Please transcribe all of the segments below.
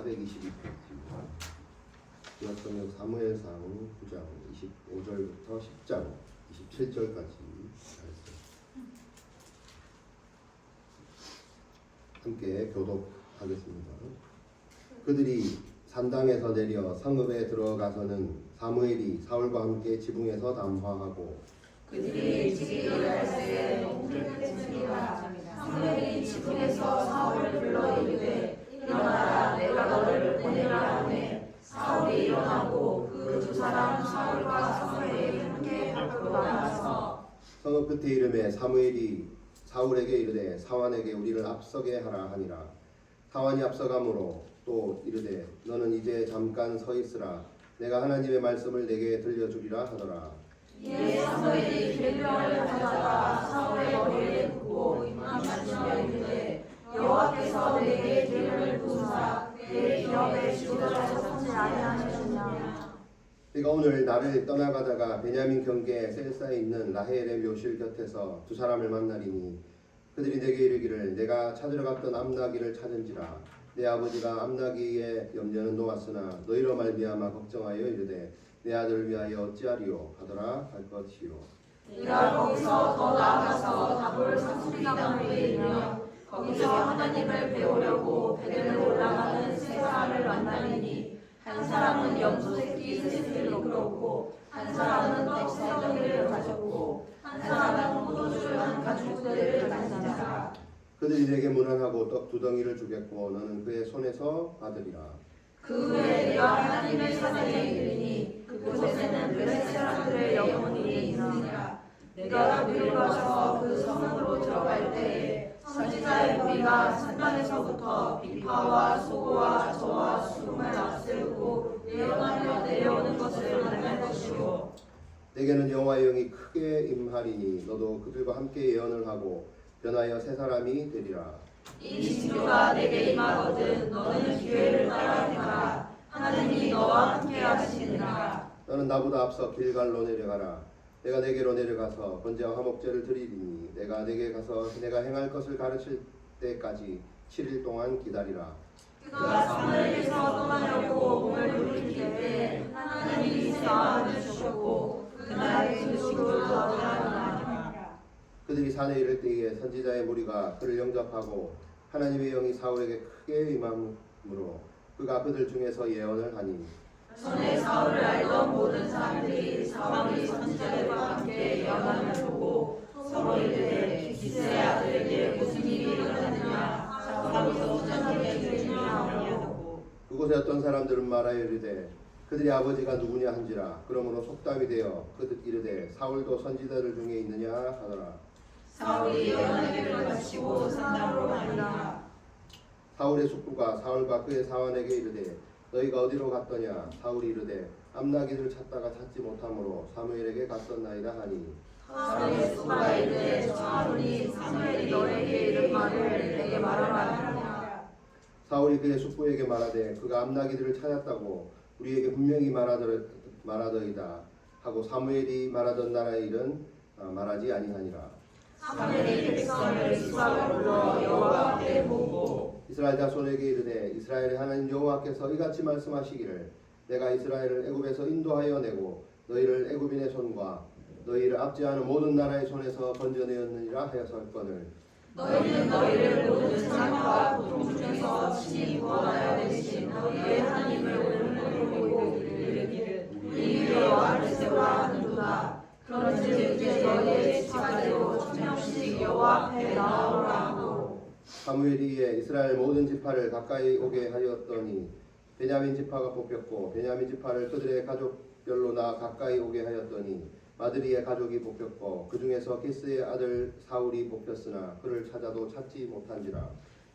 422페이지입니다. 구약성경 사무엘상 9장 25절부터 10장 27절까지 함께 교독하겠습니다. 그들이 산당에서 내려 성읍에 들어가서는 사무엘이 사울과 함께 지붕에서 담화하고 그들이 일찍 일어날새 동틀 때쯤이라 사무엘이 지붕에서 사울을 불러 이르되 일어나라 내가 너를 보내라 하매 사울이 일어나고 그 두 사람 사울과 사무엘이 함께 밖으로 나가서 성읍 끝에 이름에 사무엘이 사울에게 이르되 사환에게 우리를 앞서게 하라 하니라. 사환이 앞서가므로 또 이르되 너는 이제 잠깐 서 있으라 내가 하나님의 말씀을 내게 들려주리라 하더라. 이에 사무엘이 길병을 가져다가 사울의 머리에 붓고 임하시며 이르되 여호와께서 내게 기름을 부으사 내 기업에 주저하여 서지 아니하셨느냐. 내가 오늘 나를 떠나가다가 베냐민 경계에 셀사에 있는 라헬의 묘실 곁에서 두 사람을 만나리니 그들이 내게 이르기를 내가 찾으러 갔던 암나기를 찾은지라 내 아버지가 암나기의 염려는 놓았으나 너희로 말미암아 걱정하여 이르되 내 아들을 위하여 어찌하리요 하더라 할 것이요. 네가 거기서 더 나아가서 다볼 산수리당을 이르며 거기서 하나님을 배우려고 베델로 올라가는 세 사람을 만나리니 한 사람은 염소 새끼 셋을 이끌었고 한 사람은 백사덩이를 가졌고 한 사람은 포도주 한 가죽들을 가진 자라. 그들이 내게 문안하고 떡 두 덩이를 주겠고 너는 그의 손에서 받으리라. 그 후에 내가 하나님의 산에 이르니 그곳에는 블레셋 사람들의 영혼이 있으니라. 내가 그를 가서 그 성으로 들어갈 때에 선지자의 무리가 산단에서부터 비파와 소고와 저와 수금을 앞세우고 예언하며 내려오는 것을 만날 것이요. 내게는 여호와의 영이 크게 임하리니 너도 그들과 함께 예언을 하고 변하여 새 사람이 되리라. 이 징조가 내게 임하거든 너는 기회를 따라 행하라. 하나님이 너와 함께 하시니라. 너는 나보다 앞서 길갈로 내려가라. 내가 내게로 내려가서 번제와 화목제를 드리리니 내가 내게 가서 내가 행할 것을 가르칠 때까지 7일 동안 기다리라. 그가 사무엘에서 떠나려고 몸을 돌이킬 때 하나님이 마음을 주셨고 그날 그 죽을 떠나니라. 그들이 산에 이를 때에 선지자의 무리가 그를 영접하고 하나님의 영이 사울에게 크게 임함으로 그가 그들 중에서 예언을 하니 전에 사울을 알던 모든 사람들이 사울이 선지자들과 함께 예언함을 보고 서로 이르되 기스의 아들에게 무슨 일이 일어났느냐 사울이 선지자들에게 들으며 그곳에 어떤 사람들은 말하여 이르되 그들이 아버지가 누구냐 한지라. 그러므로 속담이 되어 그들 이르되 사울도 선지자들 중에 있느냐 하더라. 사울이 예언하기를 마치고 산당으로 가니라. 사울의 숙부가 사울과 그의 사환에게 이르되 너희가 어디로 갔더냐. 사울이 이르되 암나기를 찾다가 찾지 못하므로 사무엘에게 갔었나이다 하니 사울의 숙부가 이르되 청하노니 사무엘이 너에게 이른 말을 내게 말하라 하니라. 사울이 그의 숙부에게 말하되 그가 암나기들을 찾았다고 우리에게 분명히 말하더이다 하고 사무엘이 말하던 나라의 일은 말하지 아니하니라. 사무엘이 백성을 미스바로 불러 여호와 앞에 모으고 이스라엘 자손에게 이르되 이스라엘의 하나님 여호와께서 이같이 말씀하시기를 내가 이스라엘을 애굽에서 인도하여 내고 너희를 애굽인의 손과 너희를 압제하는 모든 나라의 손에서 건져내었느니라 하였을거늘 너희는 너희를 모든 재난과 고통 중에서 친히 구원하여 내신 너희의 하나님을 오늘을 보고 이르기를 우리 여호와를 세우라 하는도다. 그런즉 이제 너희의 지파대로 천명씩 여호와 앞에 나아오라 하고 사무엘이 이에 이스라엘 모든 지파를 가까이 오게 하였더니 베냐민 지파가 뽑혔고 베냐민 지파를 그들의 가족별로 가까이 오게 하였더니 마드리의 가족이 뽑혔고 그 중에서 기스의 아들 사울이 뽑혔으나 그를 찾아도 찾지 못한지라.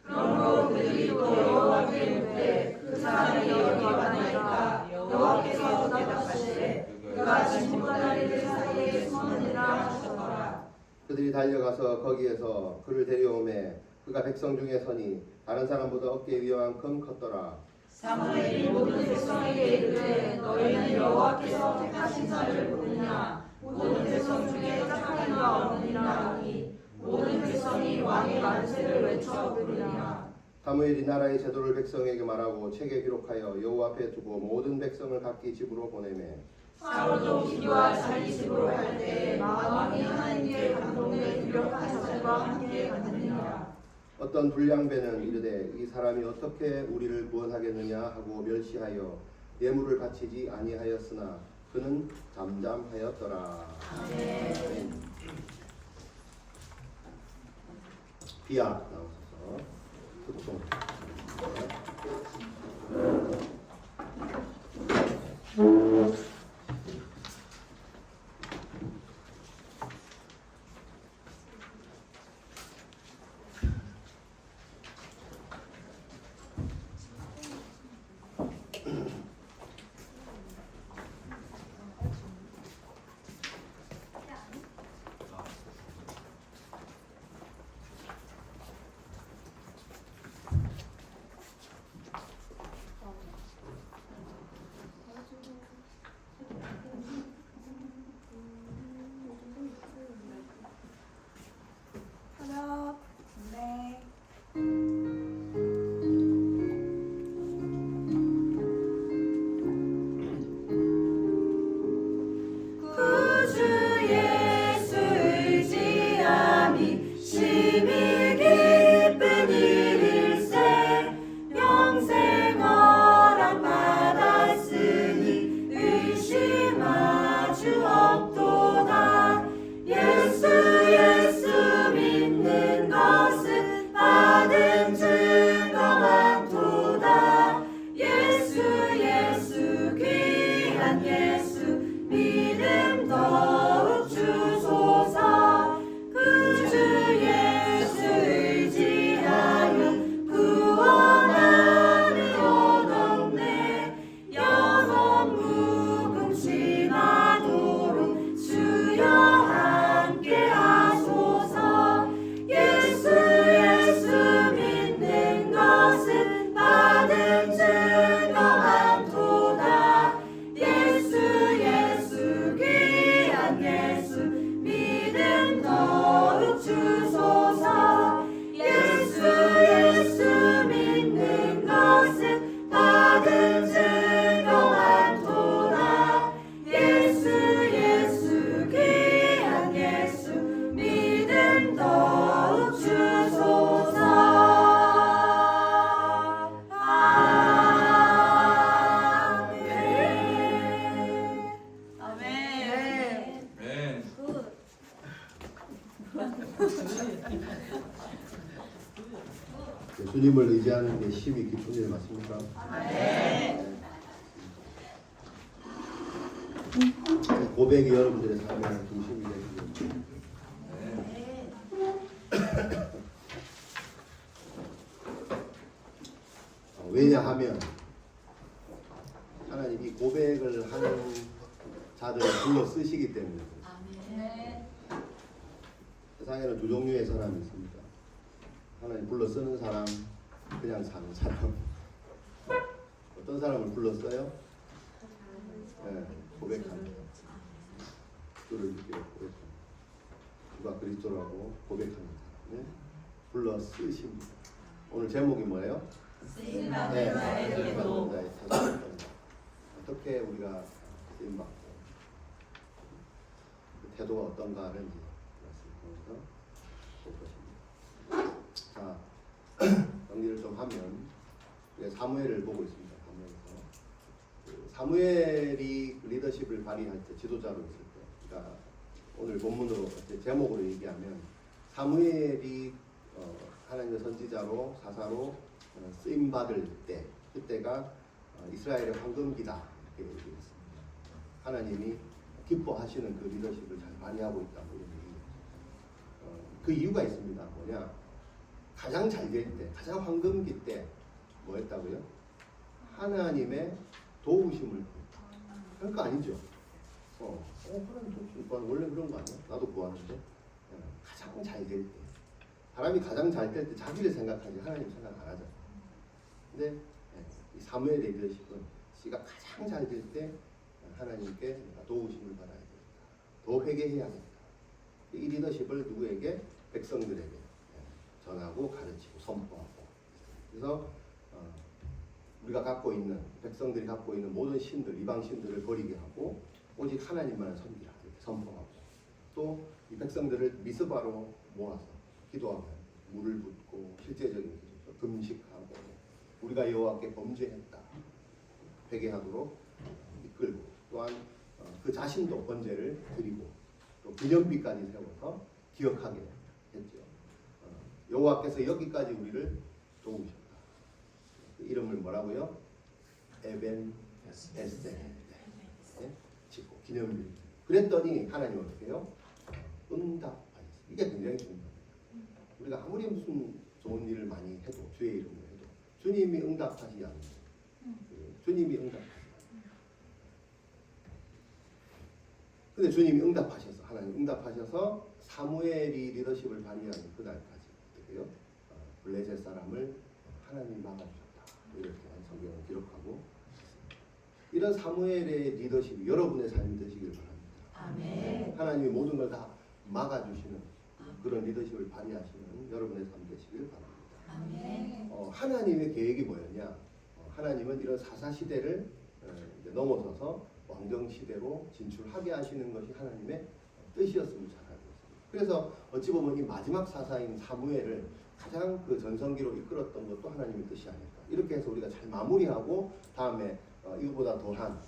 그러므로 그들이 또 여호와께 묻되 그 사람이 어디 가나이까. 여호와께서 대답하시되 그가 진보가 다리들 사이에 숨었느니라 하셨더라. 그들이 달려가서 거기에서 그를 데려오매 그가 백성 중에 서니 다른 사람보다 어깨 위만큼 컸더라. 사무엘이 모든 백성에게 이르되 너희는 여호와께서 택하신 자를 부르냐. 모든 백성 중에 착한 이가 없느니라 하니 모든 백성이 왕의 만세를 외쳐 부르니라. 사무엘이 나라의 제도를 백성에게 말하고 책에 기록하여 여호와 앞에 두고 모든 백성을 각기 집으로 보내매 사울도 기도와 자기 집으로 갈 때 마음이 하나님께 감동돼 유력한 자들과 함께 갔느니라. 어떤 불량배는 이르되 이 사람이 어떻게 우리를 구원하겠느냐 하고 멸시하여 예물을 바치지 아니하였으나 그는 잠잠하였더라. 아멘. 비야 나오셔서 흑송. 주님을 의지하는 게 힘이 깊은 일 맞습니까? 네. 고백이 여러분들의 삶의 중심이 되시죠. 왜냐하면 하나님이 고백을 하는 자들을 불러 쓰시기 때문에. 세상에는 두 종류의 사람이 있습니다. 하나님 불러 쓰는 사람, 그냥 사는 사람. 어떤 사람을 불러 써요? 네, 고백하는. 주를 믿기로 고백하는. 누가 그리스도라고 고백하는 사람. 불러 쓰십니다. 오늘 제목이 뭐예요? 쓰임받는 자에게도. 어떻게 우리가 쓰임받고 그 태도가 어떤가를 말씀드리면서 볼 것입니다. 자, 정리를 좀 하면 사무엘을 보고 있습니다. 사무엘이 리더십을 발휘할 때, 지도자로 있을 때, 그러니까 오늘 본문으로 제목으로 얘기하면 사무엘이 하나님의 선지자로 사사로 쓰임 받을 때, 그때가 이스라엘의 황금기다 이렇게 얘기했습니다. 하나님이 기뻐하시는 그 리더십을 잘 발휘하고 있다고 얘기합니다. 그 이유가 있습니다. 뭐냐? 가장 잘 될 때, 가장 황금기 때 뭐였다고요? 하나님의 도우심을. 그러니까 아니죠. 그런 도우심 원래 그런 거 아니야? 나도 구하는데. 가장 잘 될 때. 사람이 가장 잘 될 때 자기를 생각하지 하나님 생각 안 하잖아. 근데 이 사무엘의 리더십은 씨가 가장 잘 될 때 하나님께 도우심을 받아야 된다. 더 회개해야겠다. 이 리더십을 누구에게? 백성들에게 전하고 가르치고 선포하고. 그래서 우리가 갖고 있는 백성들이 갖고 있는 모든 신들, 이방 신들을 버리게 하고 오직 하나님만을 섬기라 이렇게 선포하고 또 이 백성들을 미스바로 모아서 기도하면 물을 붓고 실제적인 기도죠. 금식하고 우리가 여호와께 범죄했다 회개하도록 이끌고 또한 그 자신도 번제를 드리고 또 기념비까지 세워서 기억하게 했죠. 여호와께서 여기까지 우리를 도우셨다. 그 이름을 뭐라고요? 에벤 에셀 짓고 기념비. 그랬더니 하나님 어떻게 해요? 응답하셨어요. 이게 굉장히 중요합니다. 우리가 아무리 무슨 좋은 일을 많이 해도 주의 이름으로 해도 주님이 응답하지 않는 주님이 응답하시죠. 근데 주님이 응답하셔서 하나님 응답하셔서 사무엘이 리더십을 발휘하는 그날까지 어떻게 해요? 블레셋 사람을 하나님이 막아주셨다. 이렇게 성경을 기록하고 있습니다. 이런 사무엘의 리더십이 여러분의 삶이 되시길 바랍니다. 아멘. 하나님이 모든 걸 다 막아주시는 그런 리더십을 발휘하시는 여러분의 삶 되시길 바랍니다. 아멘. 하나님의 계획이 뭐였냐? 하나님은 이런 사사시대를 이제 넘어서서 왕정시대로 진출하게 하시는 것이 하나님의 뜻이었음을 잘 알고 있습니다. 그래서 어찌 보면 이 마지막 사사인 사무엘을 가장 그 전성기로 이끌었던 것도 하나님의 뜻이 아닐까. 이렇게 해서 우리가 잘 마무리하고 다음에 이거보다 더한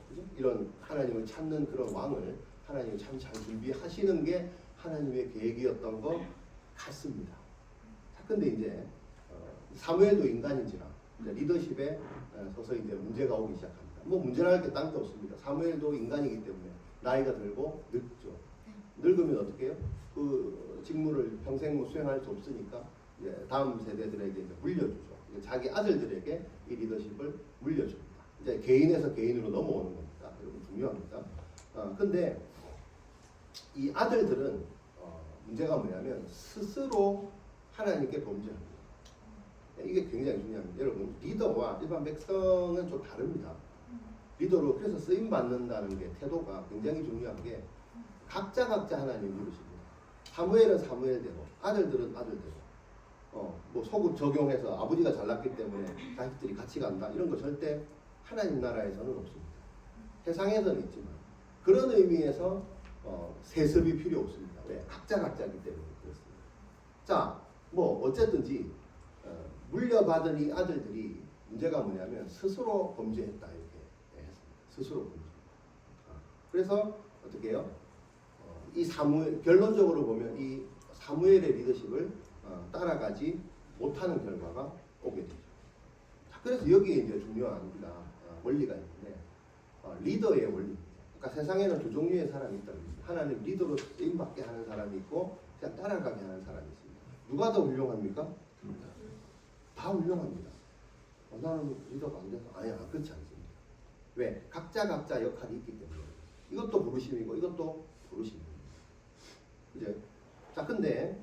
그죠? 이런 하나님을 찾는 그런 왕을 하나님이 참 잘 준비하시는 게 하나님의 계획이었던 것 같습니다. 자, 근데 이제 사무엘도 인간인지라 이제 리더십에 서서 이제 문제가 오기 시작합니다. 문제랄 게 딴 게 없습니다. 사무엘도 인간이기 때문에 나이가 들고 늙죠. 늙으면 어떻게 해요? 그 직무를 평생 수행할 수 없으니까 이제 다음 세대들에게 이제 물려주죠. 자기 아들들에게 이 리더십을 물려줍니다. 이제 개인에서 개인으로 넘어오는 겁니다. 여러분 중요합니다. 근데 이 아들들은 문제가 뭐냐면 스스로 하나님께 범죄합니다. 이게 굉장히 중요합니다. 여러분 리더와 일반 백성은 좀 다릅니다. 리더로 그래서 쓰임 받는다는 게 태도가 굉장히 중요한 게 각자 하나님 부르십니다. 사무엘은 사무엘대로, 아들들은 아들대로. 소급 적용해서 아버지가 잘났기 때문에 자식들이 같이 간다 이런 거 절대 하나님 나라에서는 없습니다. 세상에서는 있지만 그런 의미에서 세습이 필요 없습니다. 왜? 각자이기 때문에 그렇습니다. 자, 어쨌든지 물려받은 이 아들들이 문제가 뭐냐면 스스로 범죄했다 이렇게 했습니다. 스스로 범죄. 그래서 어떻게 해요? 이 사무엘 결론적으로 보면 이 사무엘의 리더십을 따라가지 못하는 결과가 오게 되죠. 자, 그래서 여기에 이제 중요한 원리가 있는데 리더의 원리입니다. 그러니까 세상에는 두 종류의 사람이 있다고 합니다. 하나는 리더로 쓰임받게 하는 사람이 있고 그냥 따라가게 하는 사람이 있습니다. 누가 더 훌륭합니까? 다 훌륭합니다. 나는 리더가 안 돼서 아니야 그렇지 않습니다. 왜? 각자 역할이 있기 때문에 이것도 부르심이고 이것도 부르심입니다. 이제 자 근데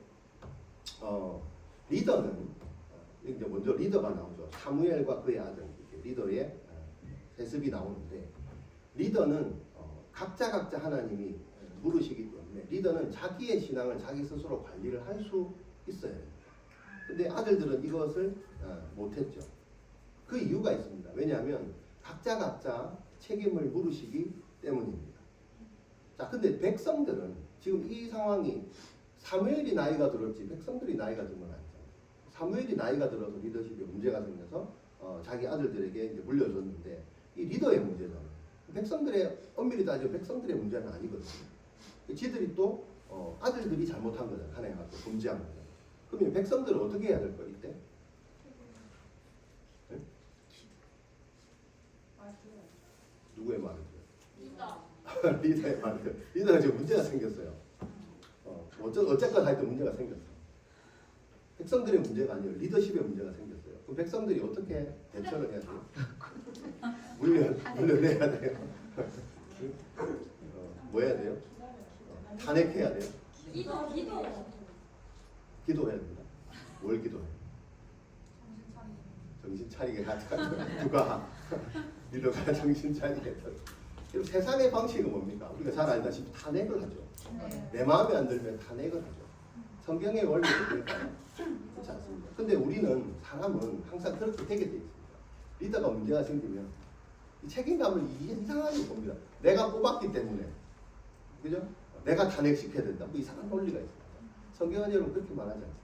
리더는 이제 먼저 리더가 나오죠. 사무엘과 그의 아들 리더의 세습이 나오는데 리더는 각자 하나님이 부르시기 때문에 리더는 자기의 신앙을 자기 스스로 관리를 할 수 있어요. 근데 아들들은 이것을 못했죠. 그 이유가 있습니다. 왜냐하면 각자 책임을 물으시기 때문입니다. 자, 근데 백성들은 지금 이 상황이 사무엘이 나이가 들었지 백성들이 나이가 들면 아니잖아요. 사무엘이 나이가 들어서 리더십에 문제가 생겨서 자기 아들들에게 이제 물려줬는데 이 리더의 문제잖아요. 백성들의 엄밀히 따지면 백성들의 문제는 아니거든요. 지들이 또 아들들이 잘못한 거잖아요. 하나님 앞에 범죄한 거잖아요. 그러면 백성들은 어떻게 해야 될 거예요 이때? 네? 누구의 말을 들어요? 리더의 말을 들어요. 리더가 지금 문제가 생겼어요. 어쨌건 하여튼 문제가 생겼어. 백성들의 문제가 아니에요. 리더십의 문제가 생겼어요. 그럼 백성들이 어떻게 대처를 해야 돼요? 물려내야 돼요. 뭐 해야 돼요? 탄핵해야 돼요. 기도해야 됩니다. 뭘 기도해? 정신 차리게 하자. 누가 리더가 정신 차리게 했다. 세상의 방식은 뭡니까? 우리가 잘 알다시피 탄핵을 하죠. 내 마음에 안 들면 탄핵을 하죠. 성경의 원리는 그럴까요? 그렇지 않습니다. 근데 우리는 사람은 항상 그렇게 되게 돼 있습니다. 리더가 문제가 생기면 이 책임감을 이상하게 봅니다. 내가 뽑았기 때문에, 그죠? 내가 탄핵시켜야 된다. 뭐 이상한 논리가 있습니다. 성경은 여러분 그렇게 말하지 않습니다.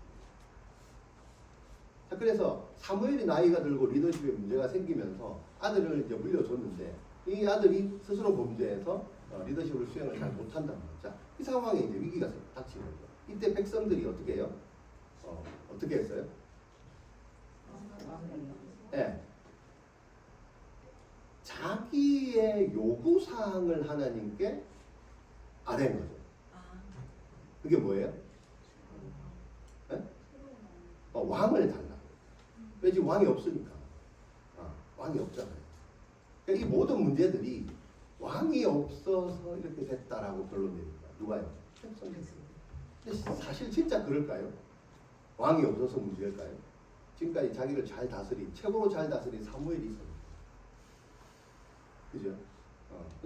자, 그래서 사무엘이 나이가 들고 리더십에 문제가 생기면서 아들을 이제 물려줬는데 이 아들이 스스로 범죄해서 리더십을 수행을 잘 못한다는 거죠. 자, 이 상황에 이제 위기가 닥치는 거죠. 이때 백성들이 어떻게 해요? 어떻게 했어요? 네. 자기의 요구사항을 하나님께 아뢰는 거죠. 그게 뭐예요? 네? 왕을 달라. 왜 지금 왕이 없으니까. 왕이 없잖아요. 그러니까 이 모든 문제들이 왕이 없어서 이렇게 됐다라고 결론 내립니다. 누가요? 근데 사실 진짜 그럴까요? 왕이 없어서 문제일까요? 지금까지 자기를 잘 다스린, 최고로 잘 다스린 사무엘이 있었는데, 그죠?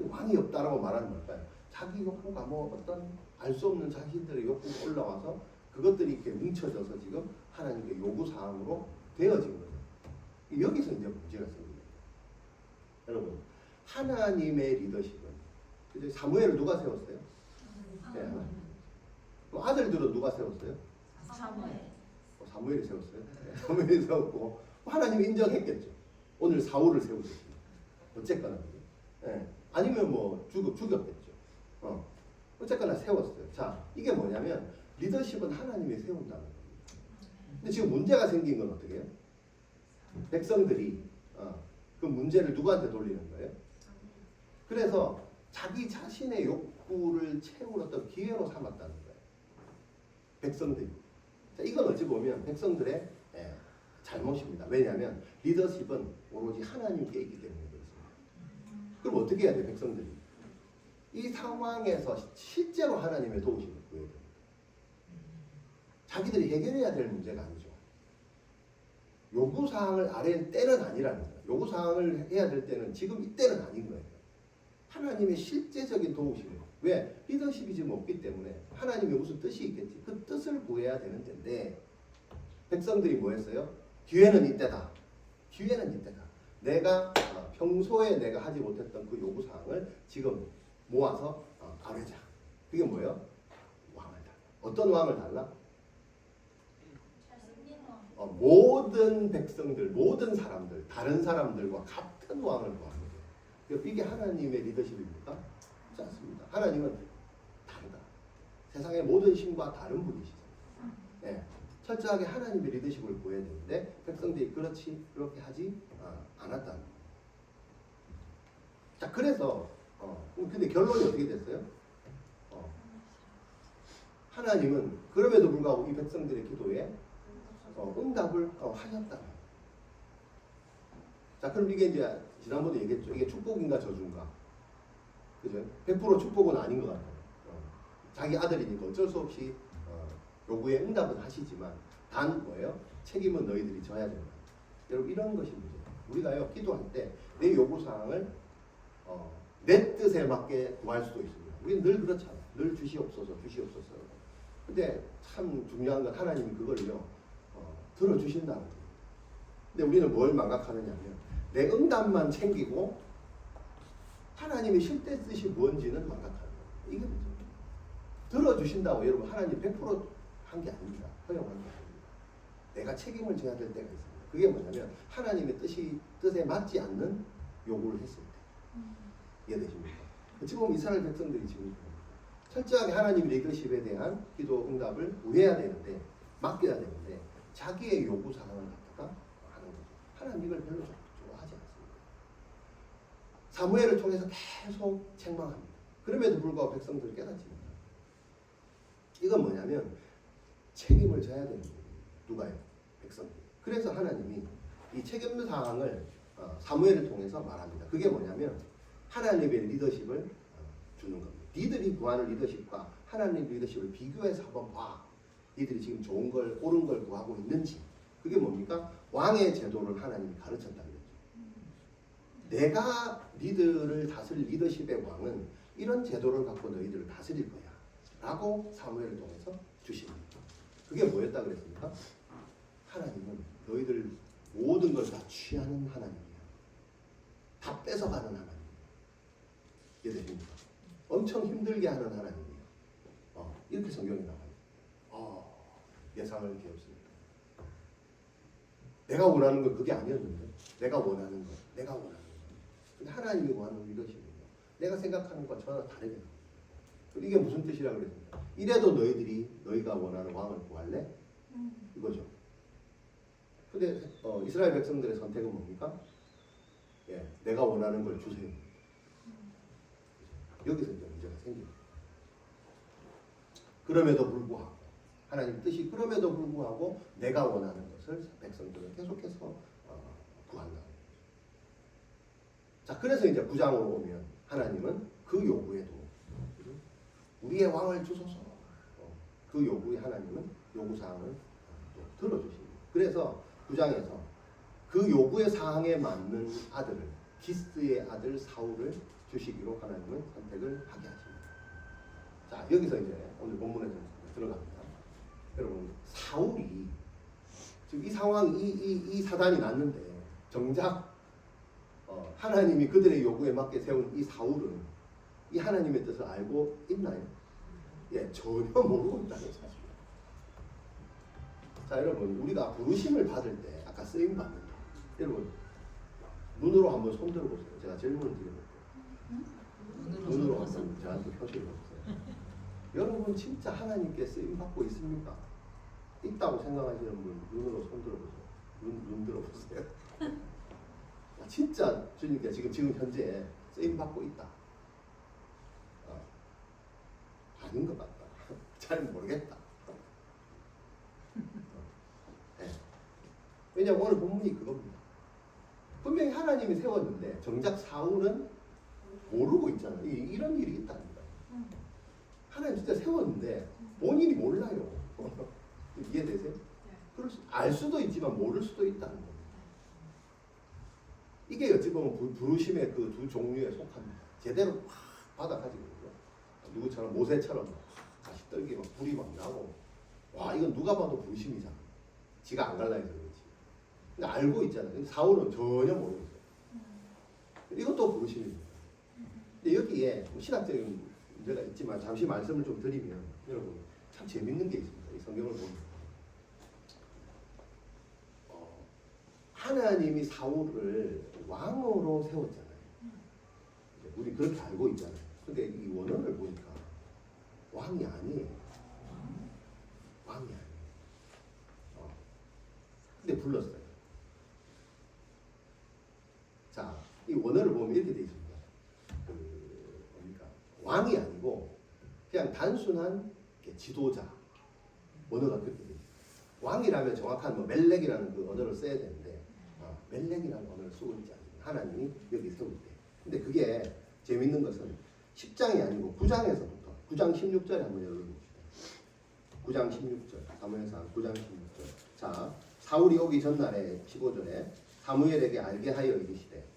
왕이 없다라고 말하는 걸까요? 자기 욕구가 뭐 어떤 알 수 없는 자신들의 욕구가 올라와서 그것들이 이렇게 뭉쳐져서 지금 하나님께 요구사항으로 되어진 거예요. 여기서 이제 문제가 생깁니다. 여러분, 하나님의 리더십은, 그죠? 사무엘을 누가 세웠어요? 네. 아들들은 누가 세웠어요? 사무엘이 세웠어요. 네. 사무엘이 세웠고 하나님이 인정했겠죠. 오늘 사울을 세우셨습니다. 어쨌거나. 네. 아니면 뭐 죽였겠죠. 어쨌거나 세웠어요. 자, 이게 뭐냐면 리더십은 하나님이 세운다는 겁니다. 근데 지금 문제가 생긴 건 어떻게 해요? 백성들이 그 문제를 누구한테 돌리는 거예요? 그래서 자기 자신의 욕구를 채울 어떤 기회로 삼았다는 거예요. 백성들이. 자, 이건 어찌 보면 백성들의 잘못입니다. 왜냐하면 리더십은 오로지 하나님께 있기 때문에 그렇습니다. 그럼 어떻게 해야 돼요? 백성들이. 이 상황에서 실제로 하나님의 도우심을 구해야 됩니다. 자기들이 해결해야 될 문제가 아니죠. 요구사항을 아뢰는 때는 아니라는 거예요. 요구사항을 해야 될 때는 지금 이때는 아닌 거예요. 하나님의 실제적인 도우심을. 왜? 리더십이 지금 없기 때문에 하나님의 무슨 뜻이 있겠지. 그 뜻을 구해야 되는 텐데 백성들이 뭐 했어요? 기회는 이때다. 기회는 이때다. 내가 평소에 내가 하지 못했던 그 요구사항을 지금 모아서 아뢰자. 그게 뭐예요? 왕을 달라. 어떤 왕을 달라? 모든 백성들, 모든 사람들, 다른 사람들과 같은 왕을 구하는 거예요. 이게 하나님의 리더십입니까? 그렇지 않습니다. 하나님은 다르다. 세상의 모든 신과 다른 분이시죠. 네. 철저하게 하나님의 리더십을 구해야 되는데 백성들이 그렇게 하지 않았다는 거예요. 자, 그래서 근데 결론이 어떻게 됐어요? 하나님은 그럼에도 불구하고 이 백성들의 기도에 응답을 하셨다. 자, 그럼 이게 이제 지난번에 얘기했죠. 이게 축복인가 저주인가? 그죠? 100% 축복은 아닌 것 같아요. 자기 아들이니까 어쩔 수 없이 요구에 응답은 하시지만 단 뭐예요? 책임은 너희들이 져야 된다. 여러분, 이런 것이 문제예요. 우리가요 기도할 때 내 요구사항을 내 뜻에 맞게 구할 수도 있습니다. 우리는 늘 그렇잖아요. 늘 주시옵소서. 근데 참 중요한 건 하나님이 그걸요 들어주신다는 거예요. 근데 우리는 뭘 망각하느냐면 내 응답만 챙기고 하나님의 실제 뜻이 뭔지는 망각하는 거예요. 이게 문제예요. 들어주신다고 여러분 하나님 100% 한 게 아닙니다. 허용한 게 아닙니다. 내가 책임을 져야 될 때가 있습니다. 그게 뭐냐면 하나님의 뜻에 맞지 않는 요구를 했을 때. 이해되십니까? 지금 이스라엘 백성들이 지금 철저하게 하나님의 리더십에 대한 기도 응답을 구해야 되는데 맡겨야 되는데 자기의 요구사항을 갖다가 하는 거죠. 하나님 이걸 별로 좋아하지 않습니다. 사무엘을 통해서 계속 책망합니다. 그럼에도 불구하고 백성들 깨닫지 못합니다. 이건 뭐냐면 책임을 져야 되는 거예요. 누가요? 백성들. 그래서 하나님이 이 책임 사항을 사무엘을 통해서 말합니다. 그게 뭐냐면 하나님의 리더십을 주는 겁니다. 니들이 구하는 리더십과 하나님의 리더십을 비교해서 한번 봐. 니들이 지금 좋은 걸, 옳은 걸 구하고 있는지. 그게 뭡니까? 왕의 제도를 하나님이 가르쳤다는 거죠. 내가 니들을 다스릴 리더십의 왕은 이런 제도를 갖고 너희들을 다스릴 거야. 라고 사무엘을 통해서 주십니다. 그게 뭐였다 그랬습니까? 하나님은 너희들 모든 걸 다 취하는 하나님이야. 다 뺏어가는 하나님. 이해되십니까? 엄청 힘들게 하는 하나님이에요. 이렇게 성경에 나와요. 예상을 기억습니다. 내가 원하는 건 그게 아니었는데, 내가 원하는 것. 근데 하나님이 원하는 이것이군요. 내가 생각하는 것과 전혀 다르게 나와요. 이게 무슨 뜻이라 그랬습니까? 이래도 너희가 원하는 왕을 구할래? 이거죠. 근데 이스라엘 백성들의 선택은 뭡니까? 내가 원하는 걸 주세요. 여기서 이제 문제가 생깁니다. 그럼에도 불구하고 하나님 뜻이 그럼에도 불구하고 내가 원하는 것을 백성들은 계속해서 구한다. 자, 그래서 이제 9장으로 오면 하나님은 그 요구에도 우리의 왕을 주소서. 그 요구에 하나님은 요구사항을 또 들어주십니다. 그래서 9장에서 그 요구의 사항에 맞는 아들을, 기스의 아들 사울을 주시기로 하나님은 선택을 하게 하십니다. 자, 여기서 이제 오늘 본문에 들어갑니다. 여러분, 사울이 지금 이 상황, 이 사단이 났는데 정작 하나님이 그들의 요구에 맞게 세운 이 사울은 이 하나님의 뜻을 알고 있나요? 전혀 모르고 있다는 사실이에요. 자, 여러분, 우리가 부르심을 받을 때 아까 쓰임 받는다. 여러분, 눈으로 한번 손 들어보세요. 제가 질문을 드려볼게요. 눈으로 한번 저한테 표시를 해보세요. 여러분 진짜 하나님께 쓰임 받고 있습니까? 있다고 생각하시는 분 눈으로 손 들어보세요. 눈 들어보세요. 진짜 주님께 지금 현재 쓰임 받고 있다. 아닌 것 같다. 잘 모르겠다. 왜냐하면 오늘 본문이 그겁니다. 분명히 하나님이 세웠는데 정작 사울은 모르고 있잖아요. 이런 일이 있답니다. 하나님 진짜 세웠는데 본인이 몰라요. 이해되세요? 알 수도 있지만 모를 수도 있다는 겁니다. 이게 어찌 보면 부르심의 그 두 종류에 속합니다. 제대로 막 받아가지고 누구처럼 모세처럼 다시 떨기 막 불이 막 나고, 와 이건 누가 봐도 부르심이잖아. 지가 안 갈라 해서 그렇지. 근데 알고 있잖아요. 근데 사울은 전혀 모르고 있어요. 이것도 부르심입니다. 근데 여기에 신학적인 문제가 있지만 잠시 말씀을 좀 드리면 여러분 참 재밌는 게 있습니다. 이 성경을 보면 하나님이 사울을 왕으로 세웠잖아요. 우리 그렇게 알고 있잖아요. 근데 이 원어를 보니까 왕이 아니에요. 왕이 아니에요. 근데 불렀어요. 자, 이 원어를 보면 이렇게 되어 있습니다. 뭡니까? 왕이 아니고 그냥 단순한 지도자. 언어가 그렇게 되어 있어요. 왕이라면 정확한 멜렉이라는 그 언어를 써야 되는데 멜렉이라는 언어를 쓰고 있지 않습니다. 하나님이 여기 세울 때. 근데 그게 재밌는 것은 10장이 아니고 9장에서부터 9장 16절에 한번 열어봅시다. 9장 16절 사무엘상 9장 16절. 자, 사울이 오기 전날에 15절에 사무엘에게 알게 하여 이르시되,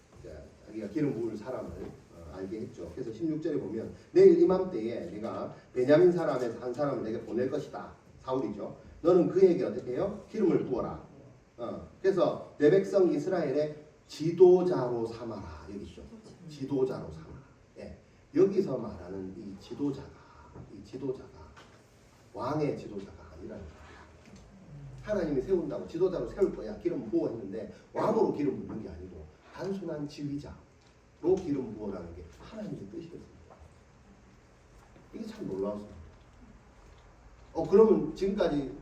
자기가 기름 부을 사람을 알게 했죠. 그래서 16절에 보면 내일 이맘때에 내가 베냐민 사람에서 한 사람을 내게 보낼 것이다. 사울이죠. 너는 그에게 어떻게 해요? 기름을 부어라. 그래서 내 백성 이스라엘의 지도자로 삼아라. 여기 있죠. 지도자로 삼아라. 여기서 말하는 이 지도자가 왕의 지도자가 아니라는 거예요. 하나님이 세운다고 지도자로 세울 거야. 기름 부어 했는데 왕으로 기름 부은 게 아니고 단순한 지휘자로 기름 부어라는 게 하나님의 뜻이었습니다. 이게 참 놀라웠습니다. 그러면 지금까지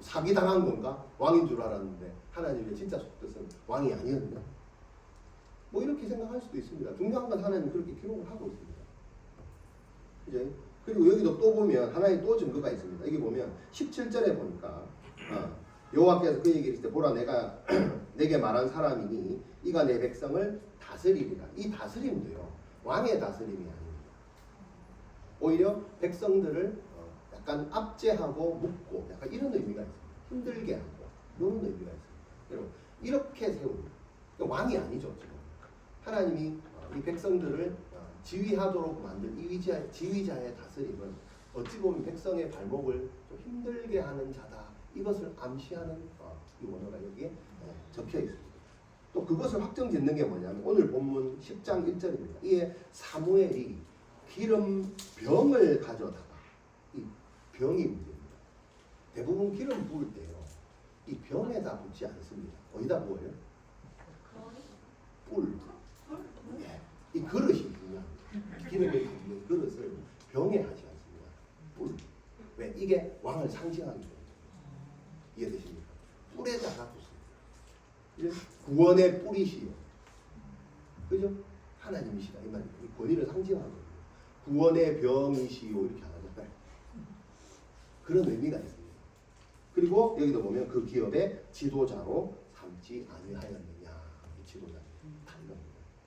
사기당한 건가? 왕인 줄 알았는데 하나님의 진짜 속뜻은 왕이 아니었나? 뭐 이렇게 생각할 수도 있습니다. 중요한 건 하나님 그렇게 기록을 하고 있습니다. 이제 그리고 여기도 또 보면 하나의 또 증거가 있습니다. 여기 보면 17절에 보니까 여호와께서 그 얘기를 했을 때 보라 내가 내게 말한 사람이니 이가 내 백성을 다스리리라. 이 다스림도요 왕의 다스림이 아닙니다. 오히려 백성들을 약간 압제하고 묶고 약간 이런 의미가 있습니다. 힘들게 하고 이런 의미가 있습니다. 여러분 이렇게 세웁니다. 그러니까 왕이 아니죠 지금. 하나님이 이 백성들을 지휘하도록 만든 이 지휘자의 다스림은 어찌 보면 백성의 발목을 좀 힘들게 하는 자다. 이것을 암시하는 이 원어가 여기에 적혀 있습니다. 또 그것을 확정짓는 게 뭐냐면 오늘 본문 10장 1절입니다. 이에 사무엘이 기름 병을 가져다가 이 병이 문제입니다. 대부분 기름 부을 때요. 이 병에다 붓지 않습니다. 어디다 부어요? 뿔. 예. 이 그릇이 중요합니다. 기름을 담는 그릇을 병에 하지 않습니다. 뿔. 왜? 이게 왕을 상징하기 때문에. 이해되십니까? 뿔에다가 붓습니다. 구원의 뿔이시요. 그죠? 하나님이시다. 이 말입니다. 이 권위를 상징하는 거예요. 구원의 병이시요. 이렇게 하잖아요. 그런 의미가 있습니다. 그리고 여기도 보면 그 기업의 지도자로 삼지 아니하였느냐. 이 지도자. 다 이겁니다.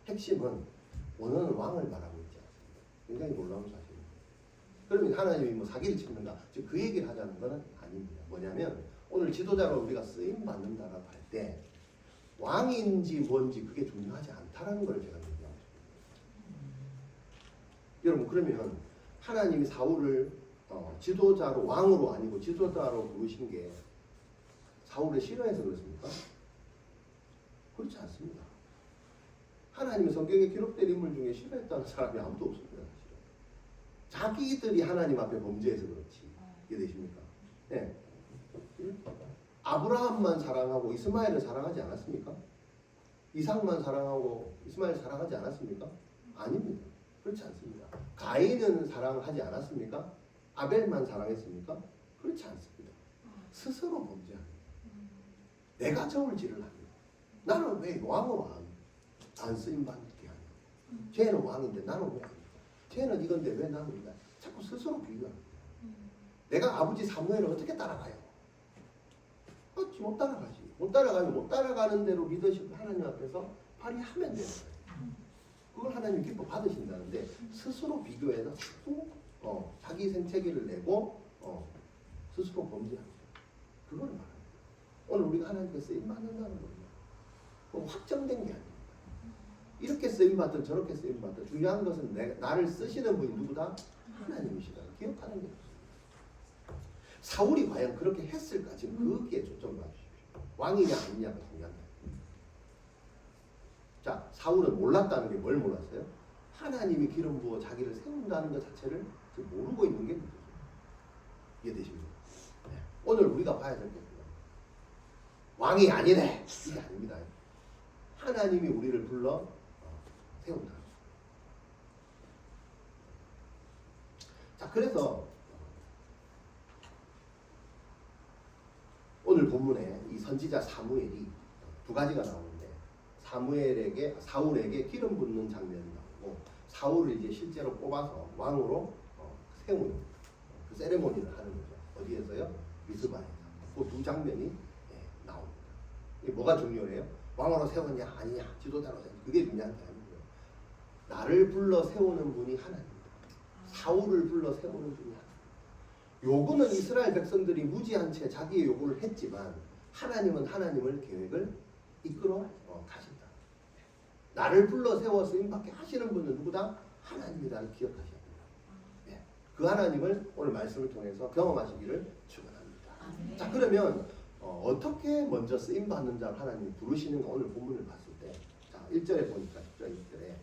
핵심은 원어는 왕을 말하고 있지 않습니다. 굉장히 놀라운 사실입니다. 그러면 하나님이 뭐 사기를 치는가? 즉 그 얘기를 하자는 것은 아닙니다. 뭐냐면 오늘 지도자로 우리가 쓰임 받는다라고 할 때 왕인지 뭔지 그게 중요하지 않다라는 걸 제가 얘기하고 싶습니다. 여러분 그러면 하나님이 사울을 지도자로 왕으로 아니고 지도자로 부르신 게 사울을 싫어해서 그렇습니까? 그렇지 않습니다. 하나님이 성경에 기록된 인물 중에 싫어했다는 사람이 아무도 없습니다. 자기들이 하나님 앞에 범죄해서 그렇지. 이해되십니까? 네. 아브라함만 사랑하고 이스마엘을 사랑하지 않았습니까? 이삭만 사랑하고 이스마엘 사랑하지 않았습니까? 아닙니다. 그렇지 않습니다. 가인은 사랑하지 않았습니까? 아벨만 사랑했습니까? 그렇지 않습니다. 스스로 범죄합니다. 내가 저울질을 합니다. 나는 왜 왕으로 안 쓰임받게 하냐? 쟤는 왕인데 나는 왜 안 해? 쟤는 이건데 왜 나는 왜? 자꾸 스스로 비교합니다. 내가 아버지 사무엘을 어떻게 따라가요? 못 따라가지. 못 따라가면 못 따라가는 대로 리더십 하나님 앞에서 발휘하면 되는 거예요. 그걸 하나님 기뻐 받으신다는데 스스로 비교해서 자기 생채기를 내고 스스로 범죄합니다. 그걸 말합니다. 오늘 우리가 하나님께 쓰임받는다는 겁니다. 확정된 게 아닙니다. 이렇게 쓰임받든 저렇게 쓰임받든 중요한 것은 나를 쓰시는 분이 누구다? 하나님이시다. 기억하는 게 없습니다. 사울이 과연 그렇게 했을까? 지금 거기에 초점을 맞추십시오. 왕이냐 아니냐가 중요합니다. 자, 사울은 몰랐다는 게 뭘 몰랐어요? 하나님이 기름 부어 자기를 세운다는 것 자체를 지금 모르고 있는 게 문제죠. 이해되십니까? 네. 오늘 우리가 봐야 될 게 뭐예요? 왕이 아니네! 이게 아닙니다. 하나님이 우리를 불러 세운다. 자, 그래서 오늘 본문에 이 선지자 사무엘이 두 가지가 나오는데 사울에게 기름 붓는 장면이 나오고 사울을 이제 실제로 뽑아서 왕으로 세우는 그 세레모니를 하는 거죠. 어디에서요? 미스바에서. 그 두 장면이 나옵니다. 이게 뭐가 중요해요? 왕으로 세웠냐 아니냐 지도자로 세웠냐 그게 중요한 게 아니고요. 나를 불러 세우는 분이 하나님입니다. 사울을 불러 세우는 분이 하나님. 요구는 이스라엘 백성들이 무지한 채 자기의 요구를 했지만 하나님은 하나님을 계획을 이끌어 가신다. 나를 불러 세워 쓰임받게 하시는 분은 누구다? 하나님이다를 기억하셔야 됩니다. 네. 그 하나님을 오늘 말씀을 통해서 경험하시기를 축원합니다. 자, 그러면 어떻게 먼저 쓰임받는 자를 하나님이 부르시는가 오늘 본문을 봤을 때 자, 1절에 보니까 10절 1절에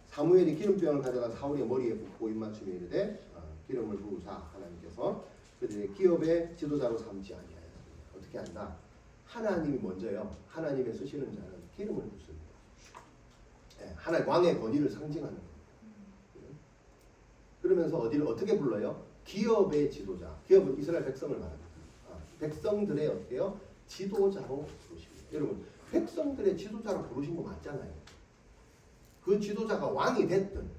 사무엘이 기름병을 가져가 사울의 머리에 붓고 입맞춤에 이르되 기름을 부으사 하나님께서 그들의 기업의 지도자로 삼지 아니하였습니다. 어떻게 한다? 하나님이 먼저요. 하나님의 쓰시는 자는 기름을 붓습니다. 네, 하나님 왕의 권위를 상징하는 거예요. 그러면서 어디를 어떻게 불러요? 기업의 지도자. 기업은 이스라엘 백성을 말합니다. 백성들의 어때요? 지도자로 부르십니다. 여러분 백성들의 지도자로 부르신 거 맞잖아요. 그 지도자가 왕이 됐든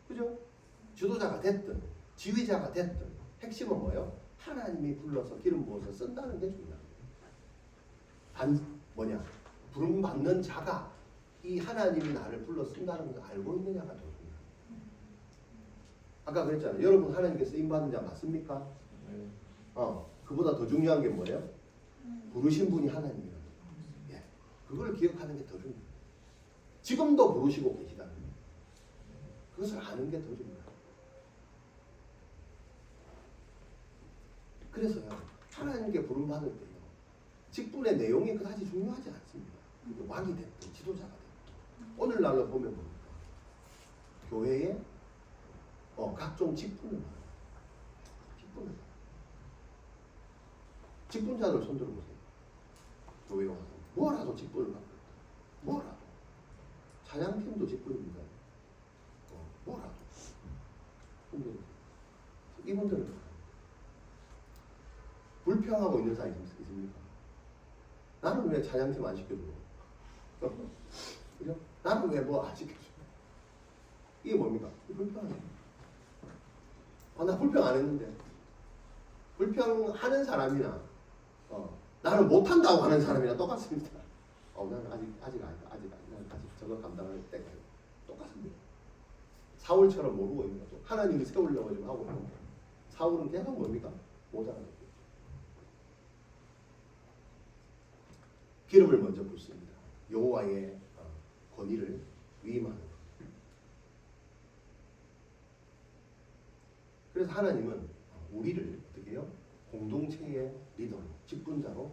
그죠? 지도자가 됐든 지휘자가 됐든 핵심은 뭐예요? 하나님이 불러서 기름 부어서 쓴다는 게 중요합니다. 부름받는 자가 이 하나님이 나를 불러 쓴다는 걸 알고 있느냐가 더 중요합니다. 아까 그랬잖아요. 여러분 하나님께 쓰임받은 자 맞습니까? 네. 그보다 더 중요한 게 뭐예요? 부르신 분이 하나님이에요. 예. 그걸 기억하는 게 더 중요해요. 지금도 부르시고 계시다는 거예요. 그것을 아는 게 더 중요해요. 그래서요. 하나님께 부름받을 때요. 직분의 내용이 그다지 중요하지 않습니다. 왕이 됐든 지도자가 됐든. 오늘날로 보면 뭡니까? 교회에 각종 직분을 말합니다. 직분자들 손들어 보세요. 교회 와서 뭐라도 직분을 받고 있다. 뭐라도. 찬양팀도 직분입니다. 뭐라도. 근데 이분들은 불평하고 있는 사람이 있습니까? 나는 왜 찬양팀 안 시켜줘? 그죠? 나는 왜 뭐 안 시켜줘? 이게 뭡니까? 불평하네. 나 불평 안 했는데. 불평하는 사람이나 나는 못한다고 하는 사람이나 똑같습니다. 나는 아직 저거 감당할 때가 똑같습니다. 사울처럼 모르고 있는 거죠. 하나님이 세우려고 지금 하고 있는 거예요. 사울은 계속 뭡니까? 못하는 거죠. 기름을 먼저 붓습니다. 여호와의 권위를 위임하는 것. 그래서 하나님은 우리를 어떻게 해요? 공동체의 리더로, 직분자로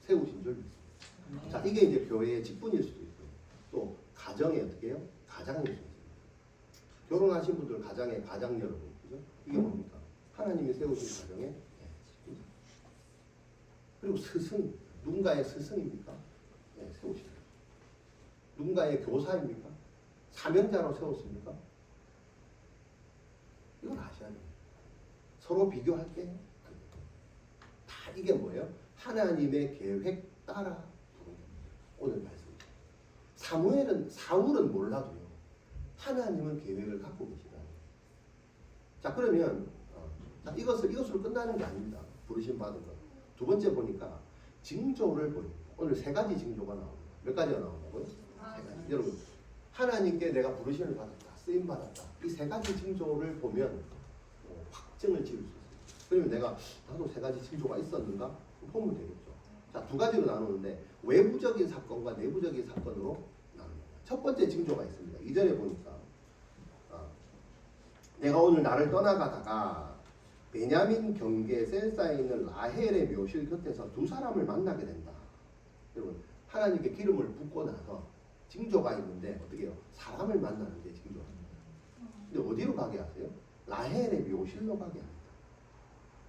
세우신 줄 믿습니다. 자, 이게 이제 교회의 직분일 수도 있고요. 또 가정에 어떻게 해요? 가장일 수도 있습니다. 결혼하신 분들 가장의 가장 여러분, 그죠? 이게 뭡니까? 하나님이 세우신 가정의 직분자. 그리고 스승, 누군가의 스승입니까? 네, 세우시다. 누군가의 교사입니까? 사명자로 세웠습니까? 이걸 아셔야 됩니다. 서로 비교할 게 아닙니다. 다 이게 뭐예요? 하나님의 계획 따라 부르는 오늘 말씀입니다. 사울은 몰라도요. 하나님은 계획을 갖고 계시다. 자, 그러면 이것으로 끝나는 게 아닙니다. 부르심 받은 것. 두 번째 보니까 징조를 보입니다. 오늘 세 가지 징조가 나옵니다. 몇 가지가 나온다고요? 세 가지. 여러분, 하나님께 내가 부르심을 받았다, 쓰임 받았다. 이 세 가지 징조를 보면 확증을 지을 수 있어요. 그러면 나도 세 가지 징조가 있었는가? 보면 되겠죠. 자, 두 가지로 나누는데 외부적인 사건과 내부적인 사건으로 나눕니다. 첫 번째 징조가 있습니다. 이전에 보니까 내가 오늘 나를 떠나가다가 베냐민 경계 셀사에 있는 라헬의 묘실 곁에서 두 사람을 만나게 된다. 여러분, 하나님께 기름을 붓고 나서 징조가 있는데 어떻게 해요? 사람을 만나는 게 징조입니다. 근데 어디로 가게 하세요? 라헬의 묘실로 가게 합니다.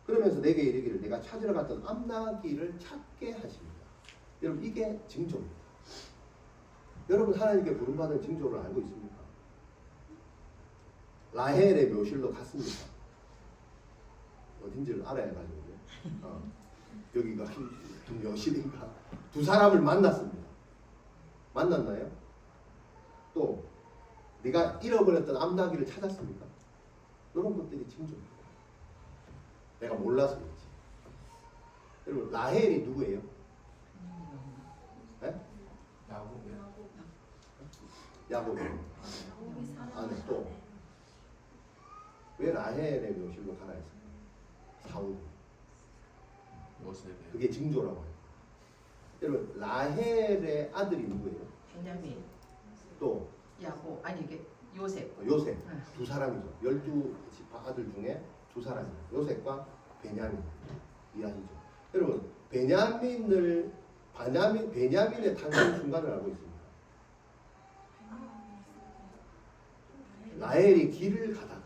그러면서 내게 이르기를 내가 찾으러 갔던 암나기를 찾게 하십니다. 여러분, 이게 징조입니다. 여러분, 하나님께 부름받은 징조를 알고 있습니까? 라헬의 묘실로 갔습니다. 어딘지를 알아야 가지고요. 여기가 묘실인가? 두 사람을 만났습니다. 만났나요? 또 네가 잃어버렸던 암나기를 찾았습니까? 이런 것들이 징조입니다. 내가 몰라서 그렇지. 여러분, 라헬이 누구예요? 네? 야곱이요. 네, 또 왜 라헬의 묘실로 가라 했어요? 사울. 그게 징조라고 해요. 여러분, 라헬의 아들이 누구예요? 베냐민. 또 야곱. 아니 이게 요셉. 요셉. 두 사람이죠. 12지파 아들 중에 두 사람이에요. 요셉과 베냐민. 이해하시죠? 여러분, 베냐민의 탄생 순간을 알고 있습니다. 라헬이 길을 가다가